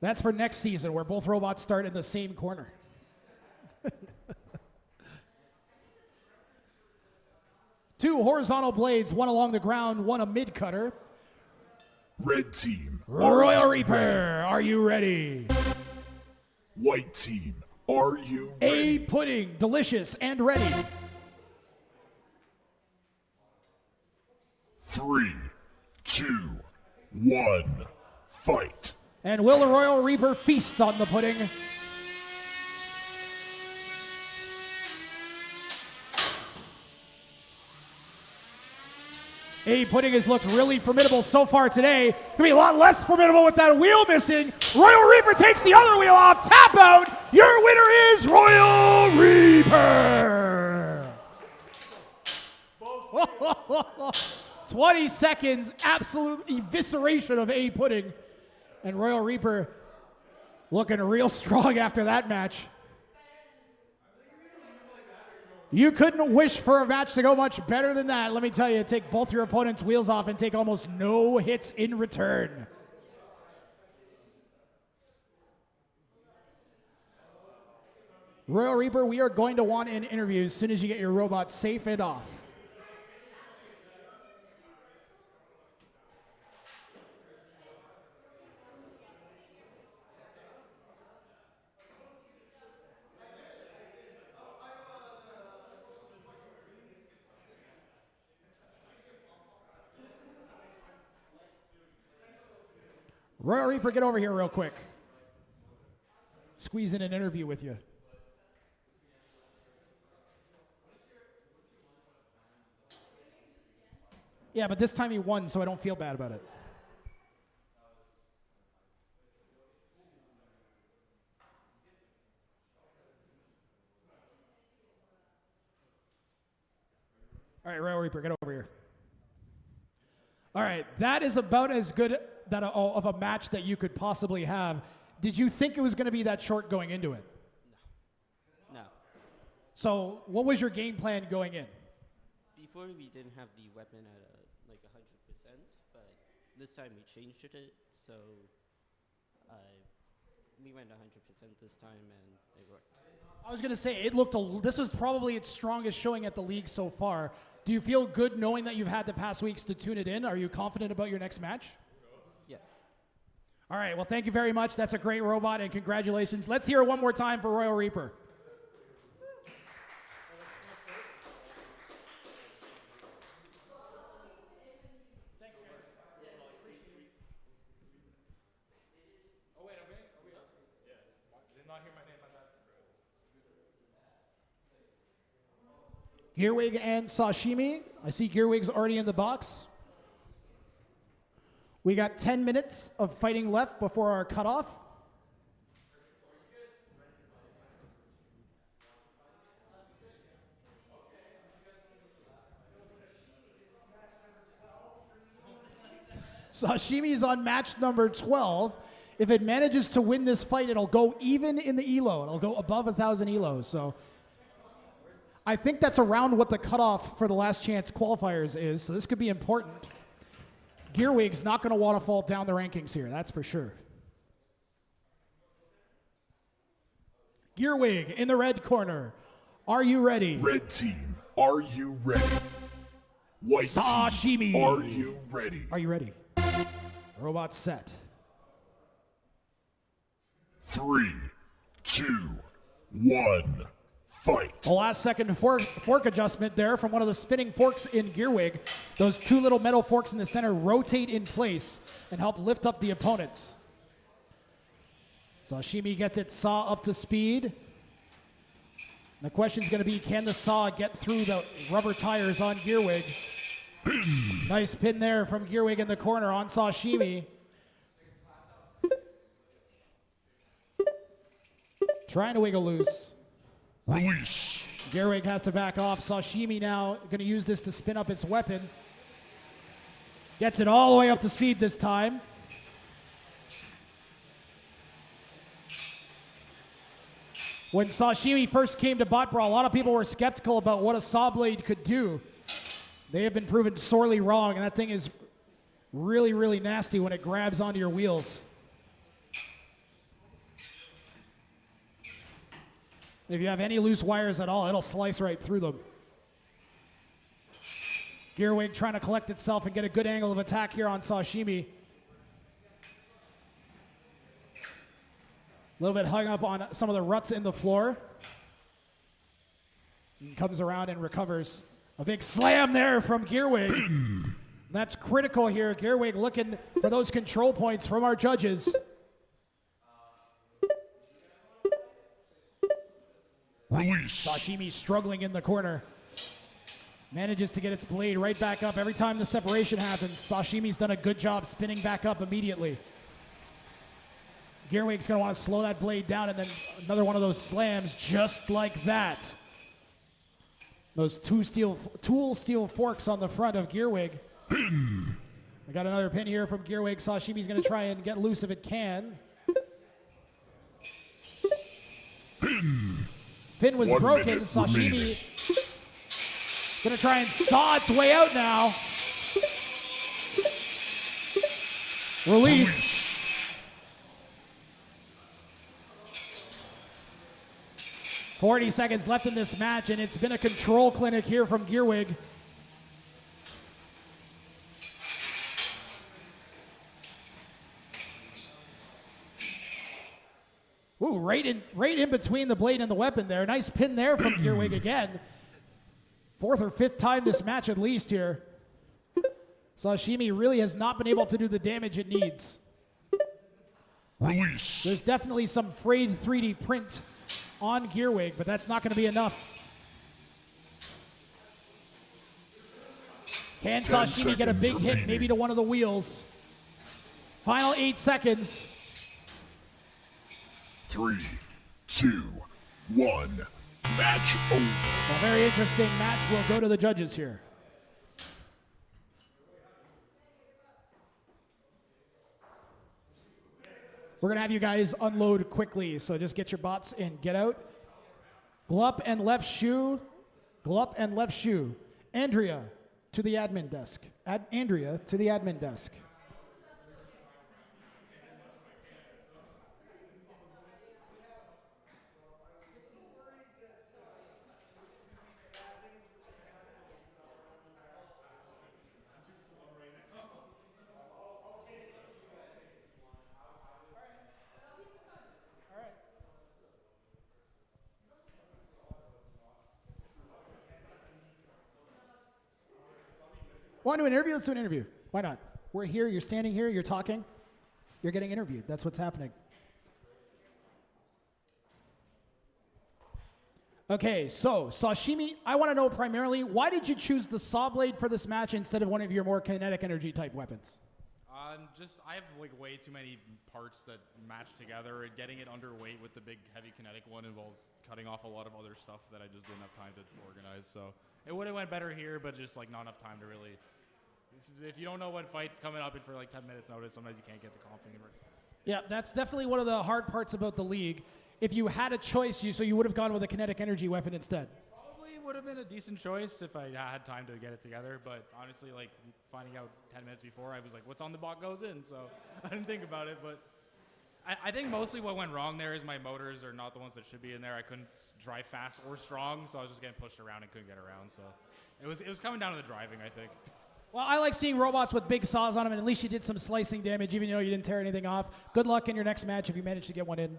That's for next season, where both robots start in the same corner. Two horizontal blades, one along the ground, one a mid-cutter. Red team. Royal Reaper, are you ready? White team. Are you A ready? pudding, delicious and ready. 3, 2, 1, fight. And will the Royal Reaper feast on the pudding? A pudding has looked really formidable so far today. Gonna be a lot less formidable with that wheel missing. Royal Reaper takes the other wheel off. Tap out. Your winner is Royal Reaper. 20 seconds, absolute evisceration of A pudding. And Royal Reaper looking real strong after that match. You couldn't wish for a match to go much better than that. Let me tell you, take both your opponent's wheels off and take almost no hits in return. Royal Reaper, we are going to want an interview as soon as you get your robot safe and off. Royal Reaper, get over here real quick. Squeeze in an interview with you. Yeah, but this time he won, so I don't feel bad about it. All right, Royal Reaper, get over here. All right, that is about as good of a match that you could possibly have. Did you think it was going to be that short going into it? No. So what was your game plan going in? Before we didn't have the weapon at like 100%, but this time we changed it, so we went 100% this time and it worked. I was going to say, this was probably its strongest showing at the league so far. Do you feel good knowing that you've had the past weeks to tune it in? Are you confident about your next match? Yes. All right, well, thank you very much. That's a great robot, and congratulations. Let's hear it one more time for Royal Reaper. Gearwig and Sawshimi. I see Gearwig's already in the box. We got 10 minutes of fighting left before our cutoff. Sashimi's on match number 12. If it manages to win this fight, it'll go even in the elo. It'll go above 1,000 elos. So I think that's around what the cutoff for the last chance qualifiers is. So this could be important. Gearwig's not going to want to fall down the rankings here, that's for sure. Gearwig in the red corner. Are you ready? Red team, are you ready? White Sashimi. team, are you ready? Are you ready? Robot set. 3, 2, 1, fight. The last second fork adjustment there from one of the spinning forks in Gearwig. Those two little metal forks in the center rotate in place and help lift up the opponents. Sashimi gets its saw up to speed. The question's going to be, can the saw get through the rubber tires on Gearwig? Nice pin there from Gearwig in the corner on Sashimi. Trying to wiggle loose. Release. Gearwig has to back off. Sashimi now going to use this to spin up its weapon. Gets it all the way up to speed this time. When Sashimi first came to BotBrawl, a lot of people were skeptical about what a saw blade could do. They have been proven sorely wrong, and that thing is really, really nasty when it grabs onto your wheels. If you have any loose wires at all, it'll slice right through them. Gearwig trying to collect itself and get a good angle of attack here on Sawshimi. A little bit hung up on some of the ruts in the floor. And comes around and recovers. A big slam there from Gearwig. That's critical here. Gearwig looking for those control points from our judges. Release. Sashimi struggling in the corner. Manages to get its blade right back up every time the separation happens. Sashimi's done a good job spinning back up immediately. Gearwig's going to want to slow that blade down, and then another one of those slams just like that. Those tool steel forks on the front of Gearwig. We got another pin here from Gearwig. Sashimi's going to try and get loose if it can. Pin was 1 broken. minute Sashimi going to try and saw its way out now. Release. 40 seconds left in this match, and it's been a control clinic here from Gearwig. Ooh, right in between the blade and the weapon there. Nice pin there from Gearwig again. 4th or 5th time this match at least here. Sashimi really has not been able to do the damage it needs. Release. There's definitely some frayed 3D print on Gearwig, but that's not going to be enough. Can 10 Sashimi get a big seconds hit, remaining. maybe to one of the wheels? Final 8 seconds. 3, 2, 1. Match over. A very interesting match. We'll go to the judges here. We're going to have you guys unload quickly, so just get your bots and get out. Glup and left shoe. Glup and left shoe. Andrea to the admin desk. Andrea to the admin desk. Want to do an interview? Let's do an interview. Why not? We're here, you're standing here, you're talking, you're getting interviewed. That's what's happening. Okay, so Sashimi, I want to know primarily, why did you choose the saw blade for this match instead of one of your more kinetic energy type weapons? I have like way too many parts that match together, and getting it underweight with the big heavy kinetic one involves cutting off a lot of other stuff that I just didn't have time to organize. So it would have went better here, but just like not enough time to really. If you don't know when fight's coming up and for like 10 minutes notice, sometimes you can't get the config in. Yeah, that's definitely one of the hard parts about the league. If you had a choice, you would have gone with a kinetic energy weapon instead. Probably would have been a decent choice if I had time to get it together, but honestly, like finding out 10 minutes before, I was like, what's on the bot goes in, so I didn't think about it, but I think mostly what went wrong there is my motors are not the ones that should be in there. I couldn't drive fast or strong, so I was just getting pushed around and couldn't get around, so it was coming down to the driving, I think. Well, I like seeing robots with big saws on them, and at least you did some slicing damage, even though you didn't tear anything off. Good luck in your next match if you manage to get one in.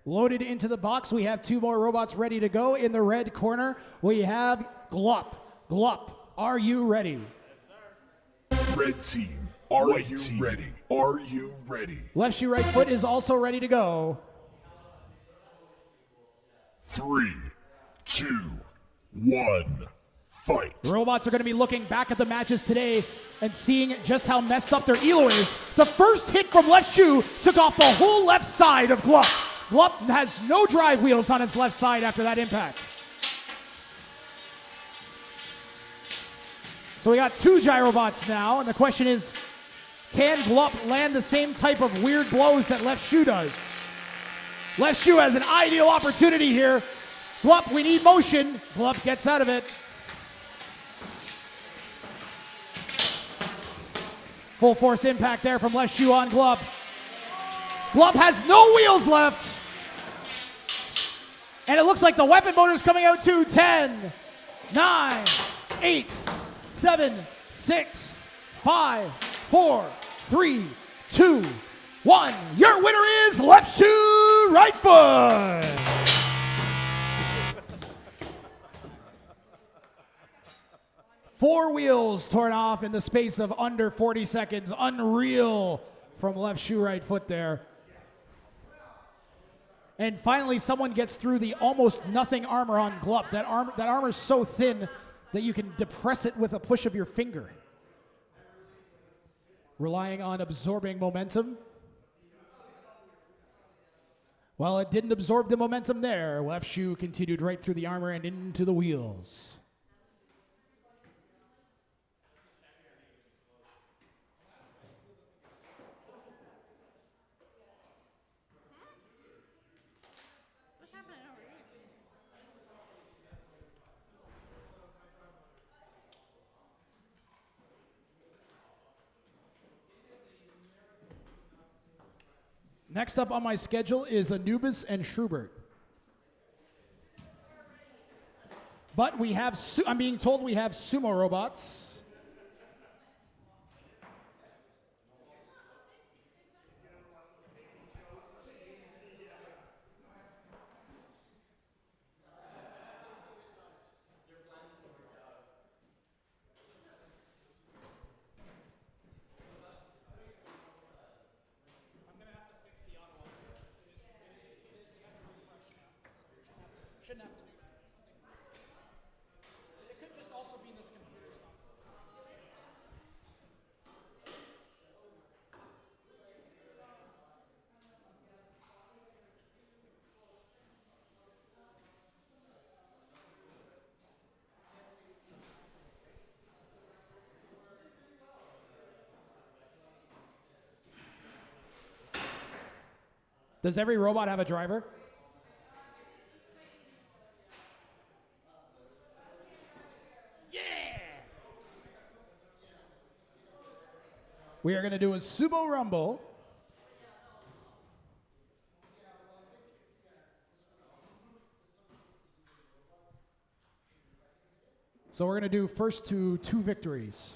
Loaded into the box, we have 2 more robots ready to go. In the red corner, we have Glup. Glup, are you ready? Red team, are you ready? Are you ready? Left shoe, right foot is also ready to go. 3, 2, 1. Fight. The robots are going to be looking back at the matches today and seeing just how messed up their elo is. The first hit from left shoe took off the whole left side of Glup. Glup has no drive wheels on its left side after that impact. So we got 2 gyrobots now, and the question is, can Glup land the same type of weird blows that left shoe does? Left shoe has an ideal opportunity here. Glup, we need motion. Glup gets out of it. Full force impact there from left shoe on Glup. Glup has no wheels left. And it looks like the weapon motor's coming out too. 10, 9, 8, 7, 6, 5, 4, 3, 2, 1. Your winner is left shoe, right foot. Four wheels torn off in the space of under 40 seconds. Unreal from left shoe, right foot there. And finally, someone gets through the almost nothing armor on Glup. That armor is so thin that you can depress it with a push of your finger. Relying on absorbing momentum. Well, it didn't absorb the momentum there. Left shoe continued right through the armor and into the wheels. What's happening over here? Next up on my schedule is Anubis and Shrubert. But we have, I'm being told we have sumo robots. Shouldn't have to do that. It could just also be this computer's not. Does every robot have a driver? We are going to do a sumo rumble. So we're going to do first to 2 victories.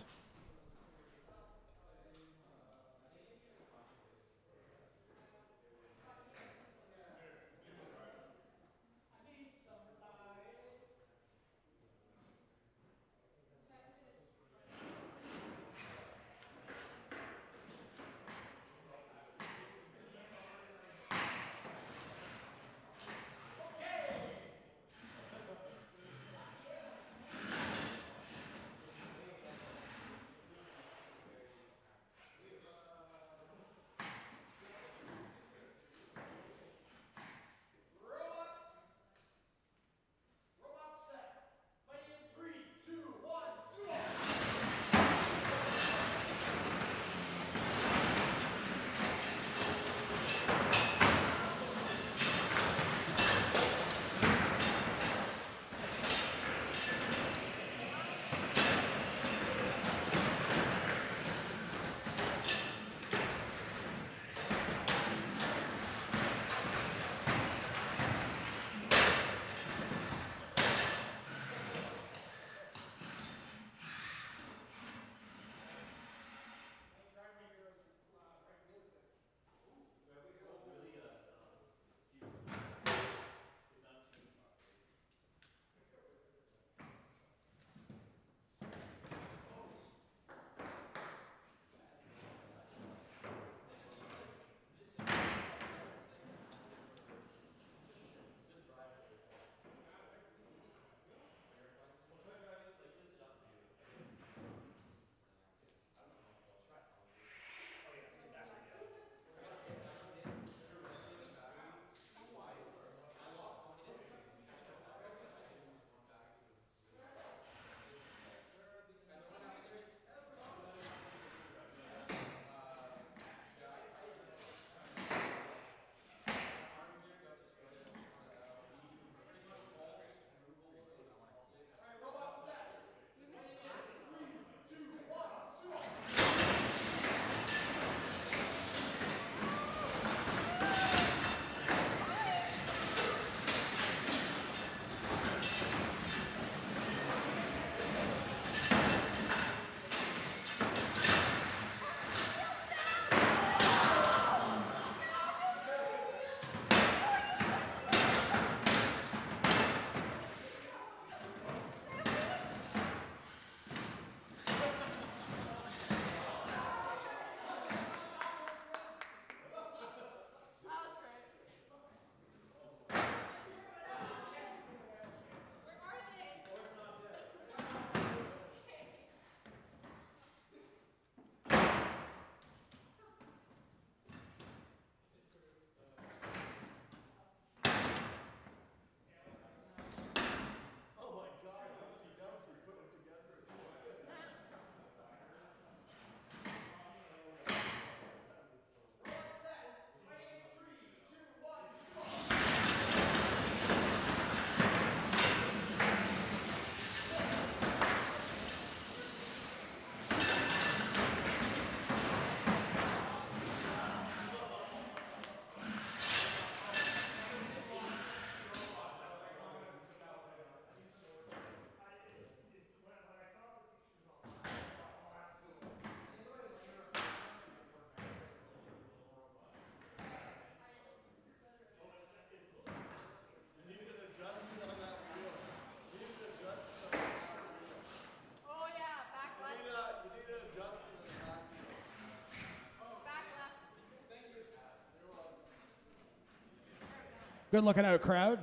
Good looking out, crowd.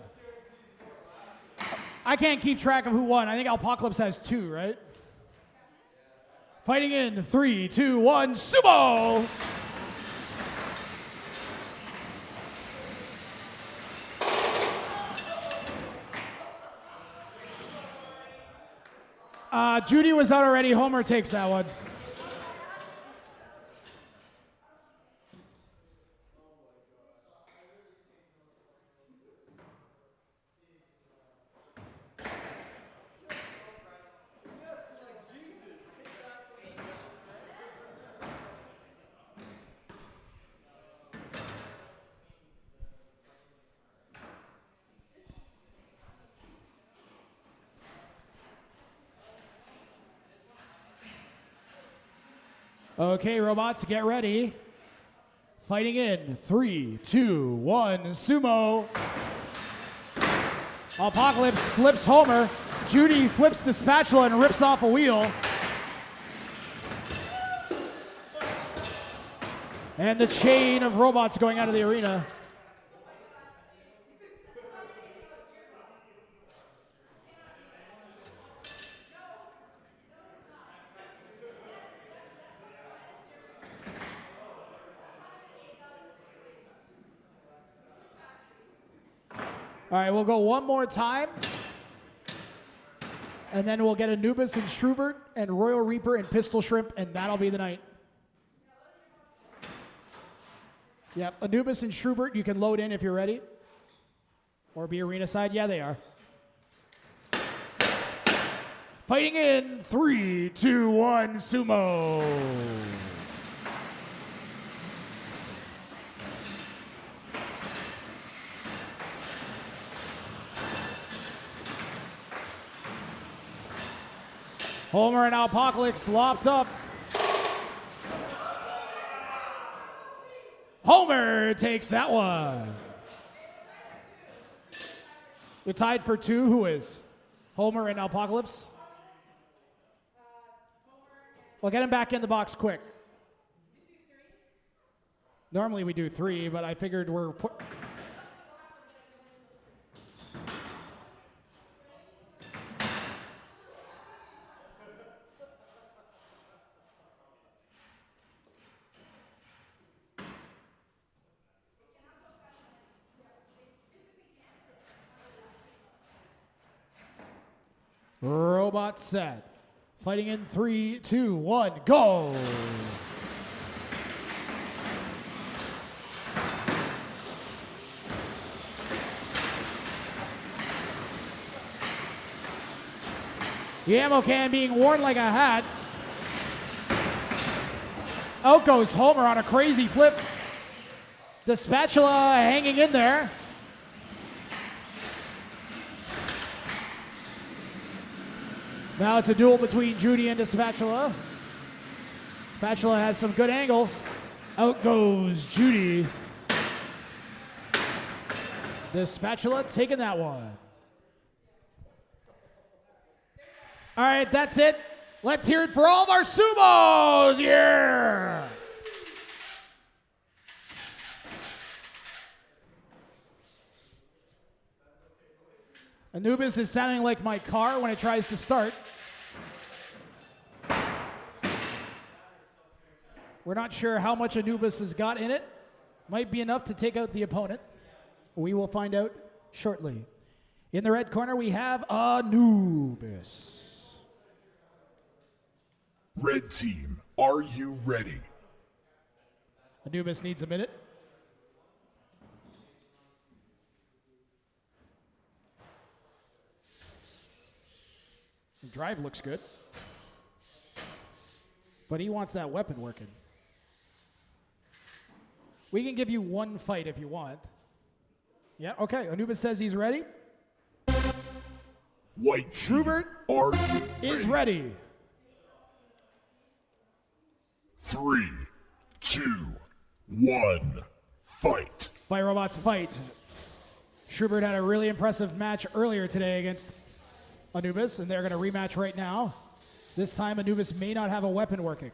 I can't keep track of who won. I think Apocalypse has 2, right? Fighting in 3, 2, 1, sumo! Judy was out already. Homer takes that one. Okay, robots, get ready. Fighting in 3, 2, 1, sumo. Apocalypse flips Homer. Judy flips the spatula and rips off a wheel. And the chain of robots going out of the arena. All right, we'll go one more time. And then we'll get Anubis and Shrubert and Royal Reaper and Pistol Shrimp, and that'll be the night. Yep, Anubis and Shrubert, you can load in if you're ready. Or be arena side. Yeah, they are. Fighting in 3, 2, 1, sumo. Homer and Apocalypse locked up. Homer takes that one. We're tied for 2. Who is? Homer and Apocalypse? Well, get him back in the box quick. Normally we do 3, but I figured we're... Robot set. Fighting in 3, 2, 1, go! The ammo can being worn like a hat. Out goes Homer on a crazy flip. The spatula hanging in there. Now it's a duel between Judy and the spatula. Spatula has some good angle. Out goes Judy. The spatula taking that one. All right, that's it. Let's hear it for all of our sumos. Yeah! Anubis is sounding like my car when it tries to start. We're not sure how much Anubis has got in it. Might be enough to take out the opponent. We will find out shortly. In the red corner, we have Anubis. Red team, are you ready? Anubis needs a minute. The drive looks good. But he wants that weapon working. We can give you one fight if you want. Yeah, okay. Anubis says he's ready. White team, Shrubert are you is ready. 3, 2, 1, fight. Fight robots fight. Shrubert had a really impressive match earlier today against Anubis, and they're going to rematch right now. This time Anubis may not have a weapon working.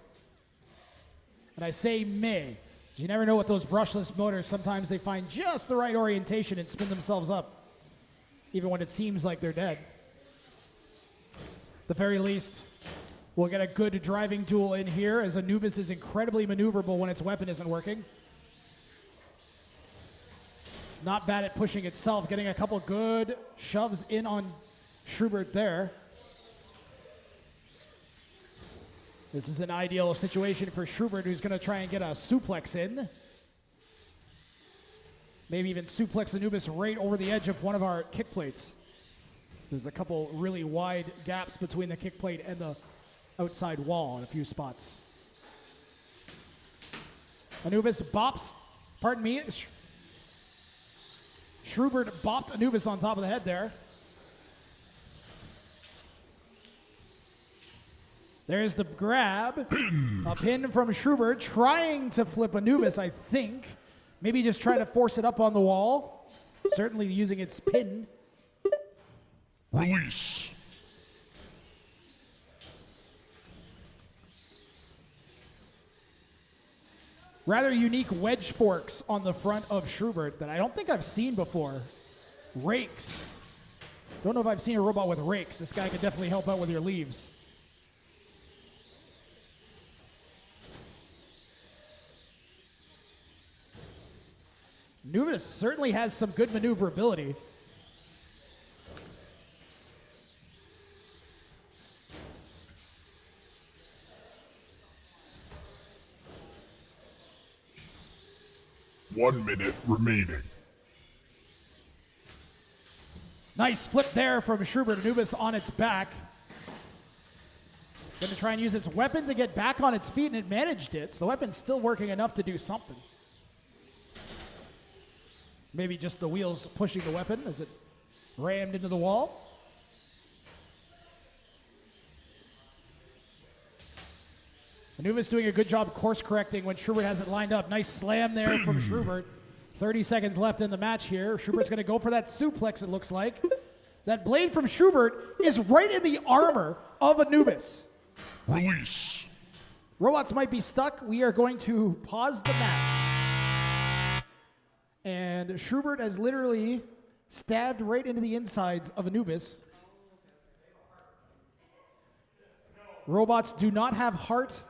And I say may. You never know with those brushless motors. Sometimes they find just the right orientation and spin themselves up, even when it seems like they're dead. At the very least, we'll get a good driving duel in here, as Anubis is incredibly maneuverable when its weapon isn't working. It's not bad at pushing itself, getting a couple good shoves in on Shrubert there. This is an ideal situation for Shrubert, who's going to try and get a suplex in. Maybe even suplex Anubis right over the edge of one of our kick plates. There's a couple really wide gaps between the kick plate and the outside wall in a few spots. Anubis bops, pardon me, Shrubert bopped Anubis on top of the head there. There's the grab. A pin from Shrubert, trying to flip Anubis, I think. Maybe just trying to force it up on the wall. Certainly using its pin. Release. Rather unique wedge forks on the front of Shrubert that I don't think I've seen before. Rakes. Don't know if I've seen a robot with rakes. This guy could definitely help out with your leaves. Anubis certainly has some good maneuverability. One minute remaining. Nice flip there from Shrubert. Anubis on its back. Going to try and use its weapon to get back on its feet, and it managed it. So the weapon's still working enough to do something. Maybe just the wheels pushing the weapon as it rammed into the wall. Anubis doing a good job course correcting when Shrubert has it lined up. Nice slam there from Shrubert. 30 seconds left in the match here. Schrubert's going to go for that suplex, it looks like. That blade from Shrubert is right in the armor of Anubis. Release. Robots might be stuck. We are going to pause the match. And Shrubert has literally stabbed right into the insides of Anubis. Robots do not have hearts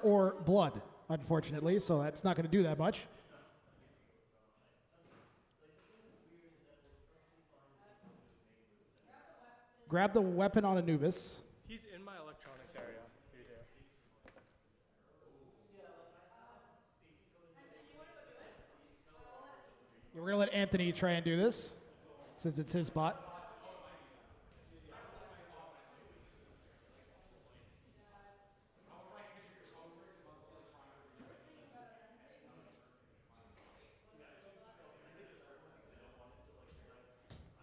or blood, unfortunately, so that's not going to do that much. Grab the weapon on Anubis. He's in my electronics area. Right there. We're going to let Anthony try and do this, since it's his bot.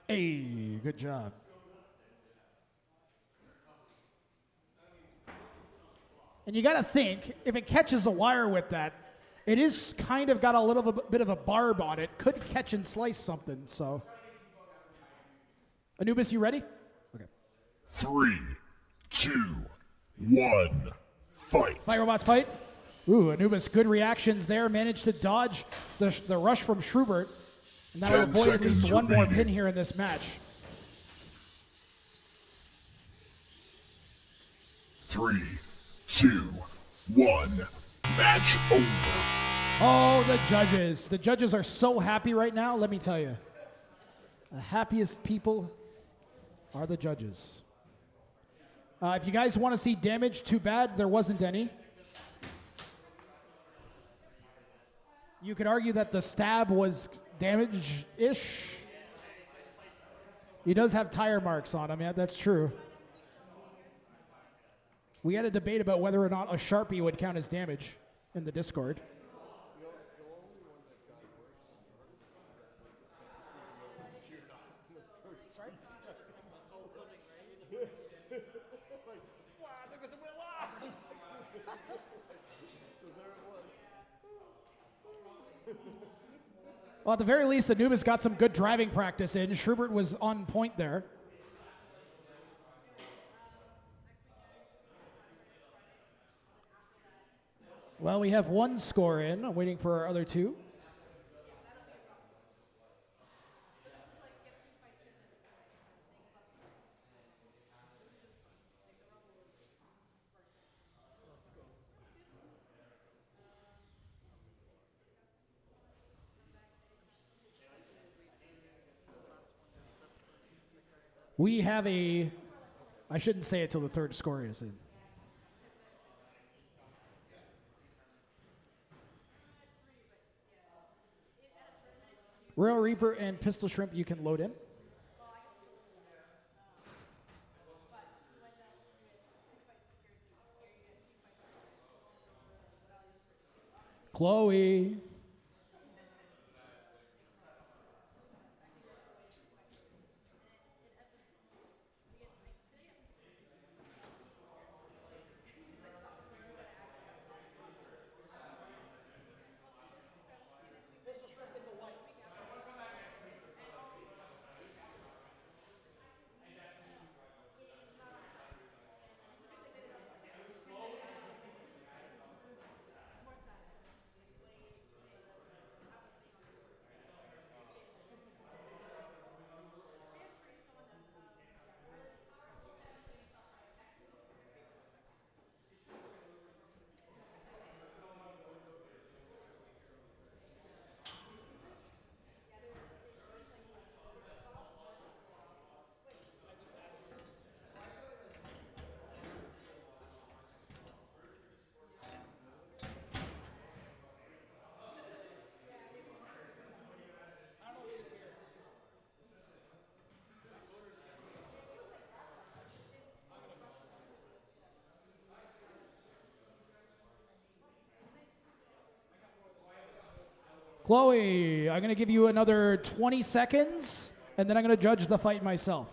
Hey, good job. And you got to think, if it catches a wire with that, it is kind of got a little bit of a barb on it. Could catch and slice something, so. Anubis, you ready? Okay. 3, 2, 1, fight. Fight, robots, fight. Ooh, Anubis, good reactions there. Managed to dodge the rush from Shrubert. And that'll 10 avoid at least seconds one more remaining. pin here in this match. 3, 2, 1, match over. Oh, the judges. The judges are so happy right now, let me tell you. The happiest people are the judges. If you guys want to see damage, too bad there wasn't any. You could argue that the stab was damage-ish. He does have tire marks on him, yeah, that's true. We had a debate about whether or not a Sharpie would count as damage in the Discord. Well, at the very least, Anubis got some good driving practice in. Shrubert was on point there. Well, we have one score in. I'm waiting for our other two. We have a, I shouldn't say it till the third score is in. Royal Reaper and Pistol Shrimp, you can load in. Chloe. Chloe, I'm going to give you another 20 seconds, and then I'm going to judge the fight myself.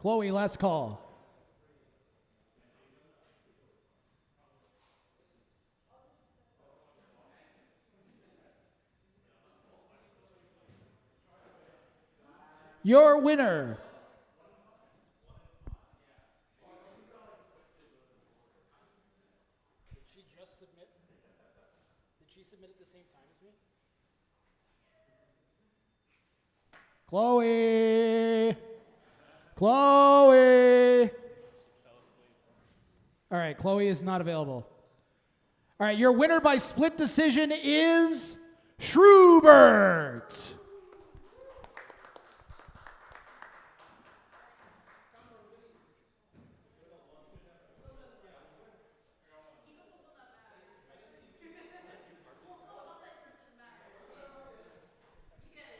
Chloe, last call. Your winner. Did she just submit? Did she submit at the same time as me? Chloe. Chloe. All right, Chloe is not available. All right, your winner by split decision is Shrubert.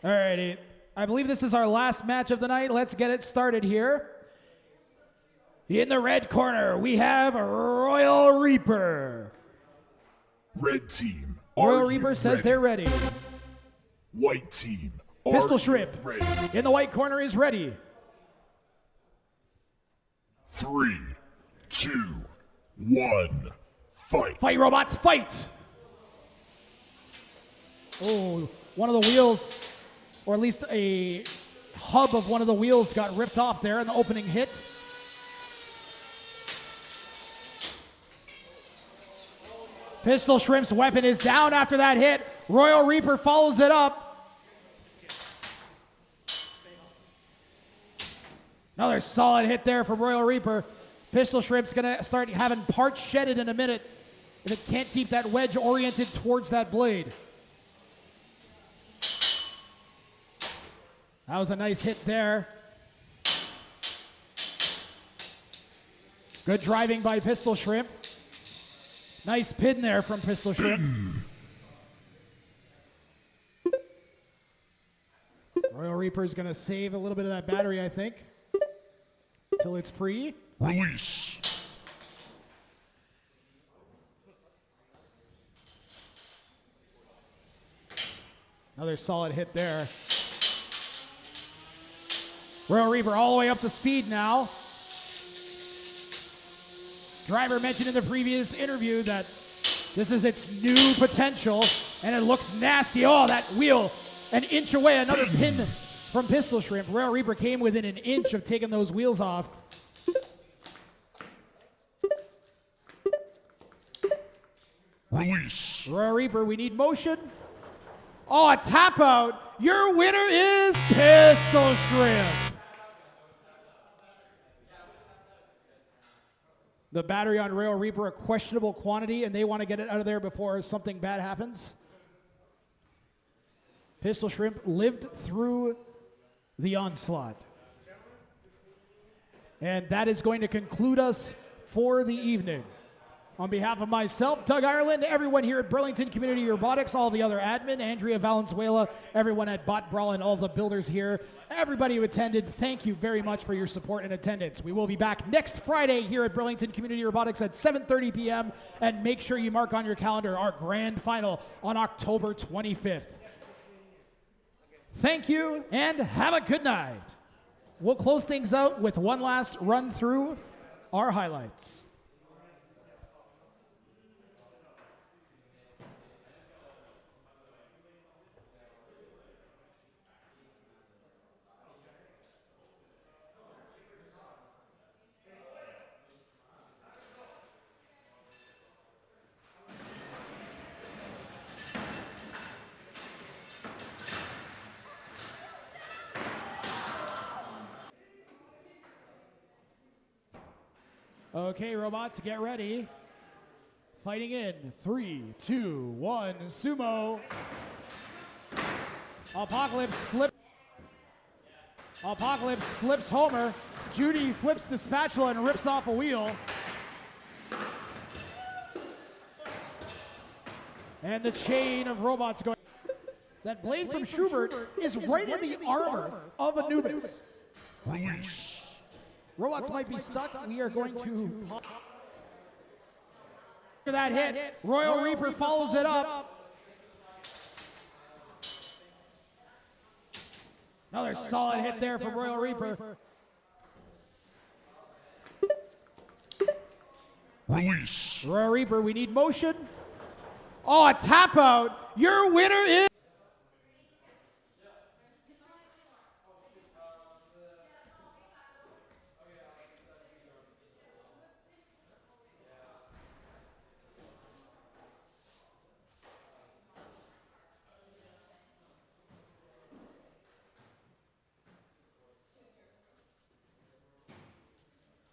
All righty. I believe this is our last match of the night. Let's get it started here. In the red corner, we have Royal Reaper. Red team, Royal are Reaper you says ready? they're ready. White team, are Pistol you Shrimp ready? in the white corner is ready. 3, 2, 1, fight. Fight robots, fight! Oh, one of the wheels, or at least a hub of one of the wheels got ripped off there in the opening hit. Pistol Shrimp's weapon is down after that hit. Royal Reaper follows it up. Another solid hit there from Royal Reaper. Pistol Shrimp's gonna start having parts shedded in a minute if it can't keep that wedge oriented towards that blade. That was a nice hit there. Good driving by Pistol Shrimp. Nice pin there from Pistol Shrimp. Royal Reaper is going to save a little bit of that battery, I think, until it's free. Release. Another solid hit there. Royal Reaper all the way up to speed now. Driver mentioned in the previous interview that this is its new potential, and it looks nasty. Oh, that wheel, an inch away, another pin from Pistol Shrimp. Royal Reaper came within an inch of taking those wheels off. Release. Royal Reaper, we need motion. Oh, a tap out. Your winner is Pistol Shrimp. The battery on Royal Reaper, a questionable quantity, and they want to get it out of there before something bad happens. Pistol Shrimp lived through the onslaught. And that is going to conclude us for the evening. On behalf of myself, Doug Ireland, everyone here at Burlington Community Robotics, all the other admin, Andrea Valenzuela, everyone at BotBrawl, and all the builders here, everybody who attended, thank you very much for your support and attendance. We will be back next Friday here at Burlington Community Robotics at 7:30 p.m. And make sure you mark on your calendar our grand final on October 25th. Thank you and have a good night. We'll close things out with one last run through our highlights. Okay, robots, get ready. Fighting in 3, 2, 1, sumo. Apocalypse flips Homer. Judy flips the spatula and rips off a wheel. And the chain of robots going. That blade from Shrubert is right in the armor of Anubis. Release. Robots might be stuck. We are going to that hit. Royal Reaper follows it up. Another solid hit there from Royal Reaper. Release. Royal Reaper, we need motion. Oh, a tap out. Your winner is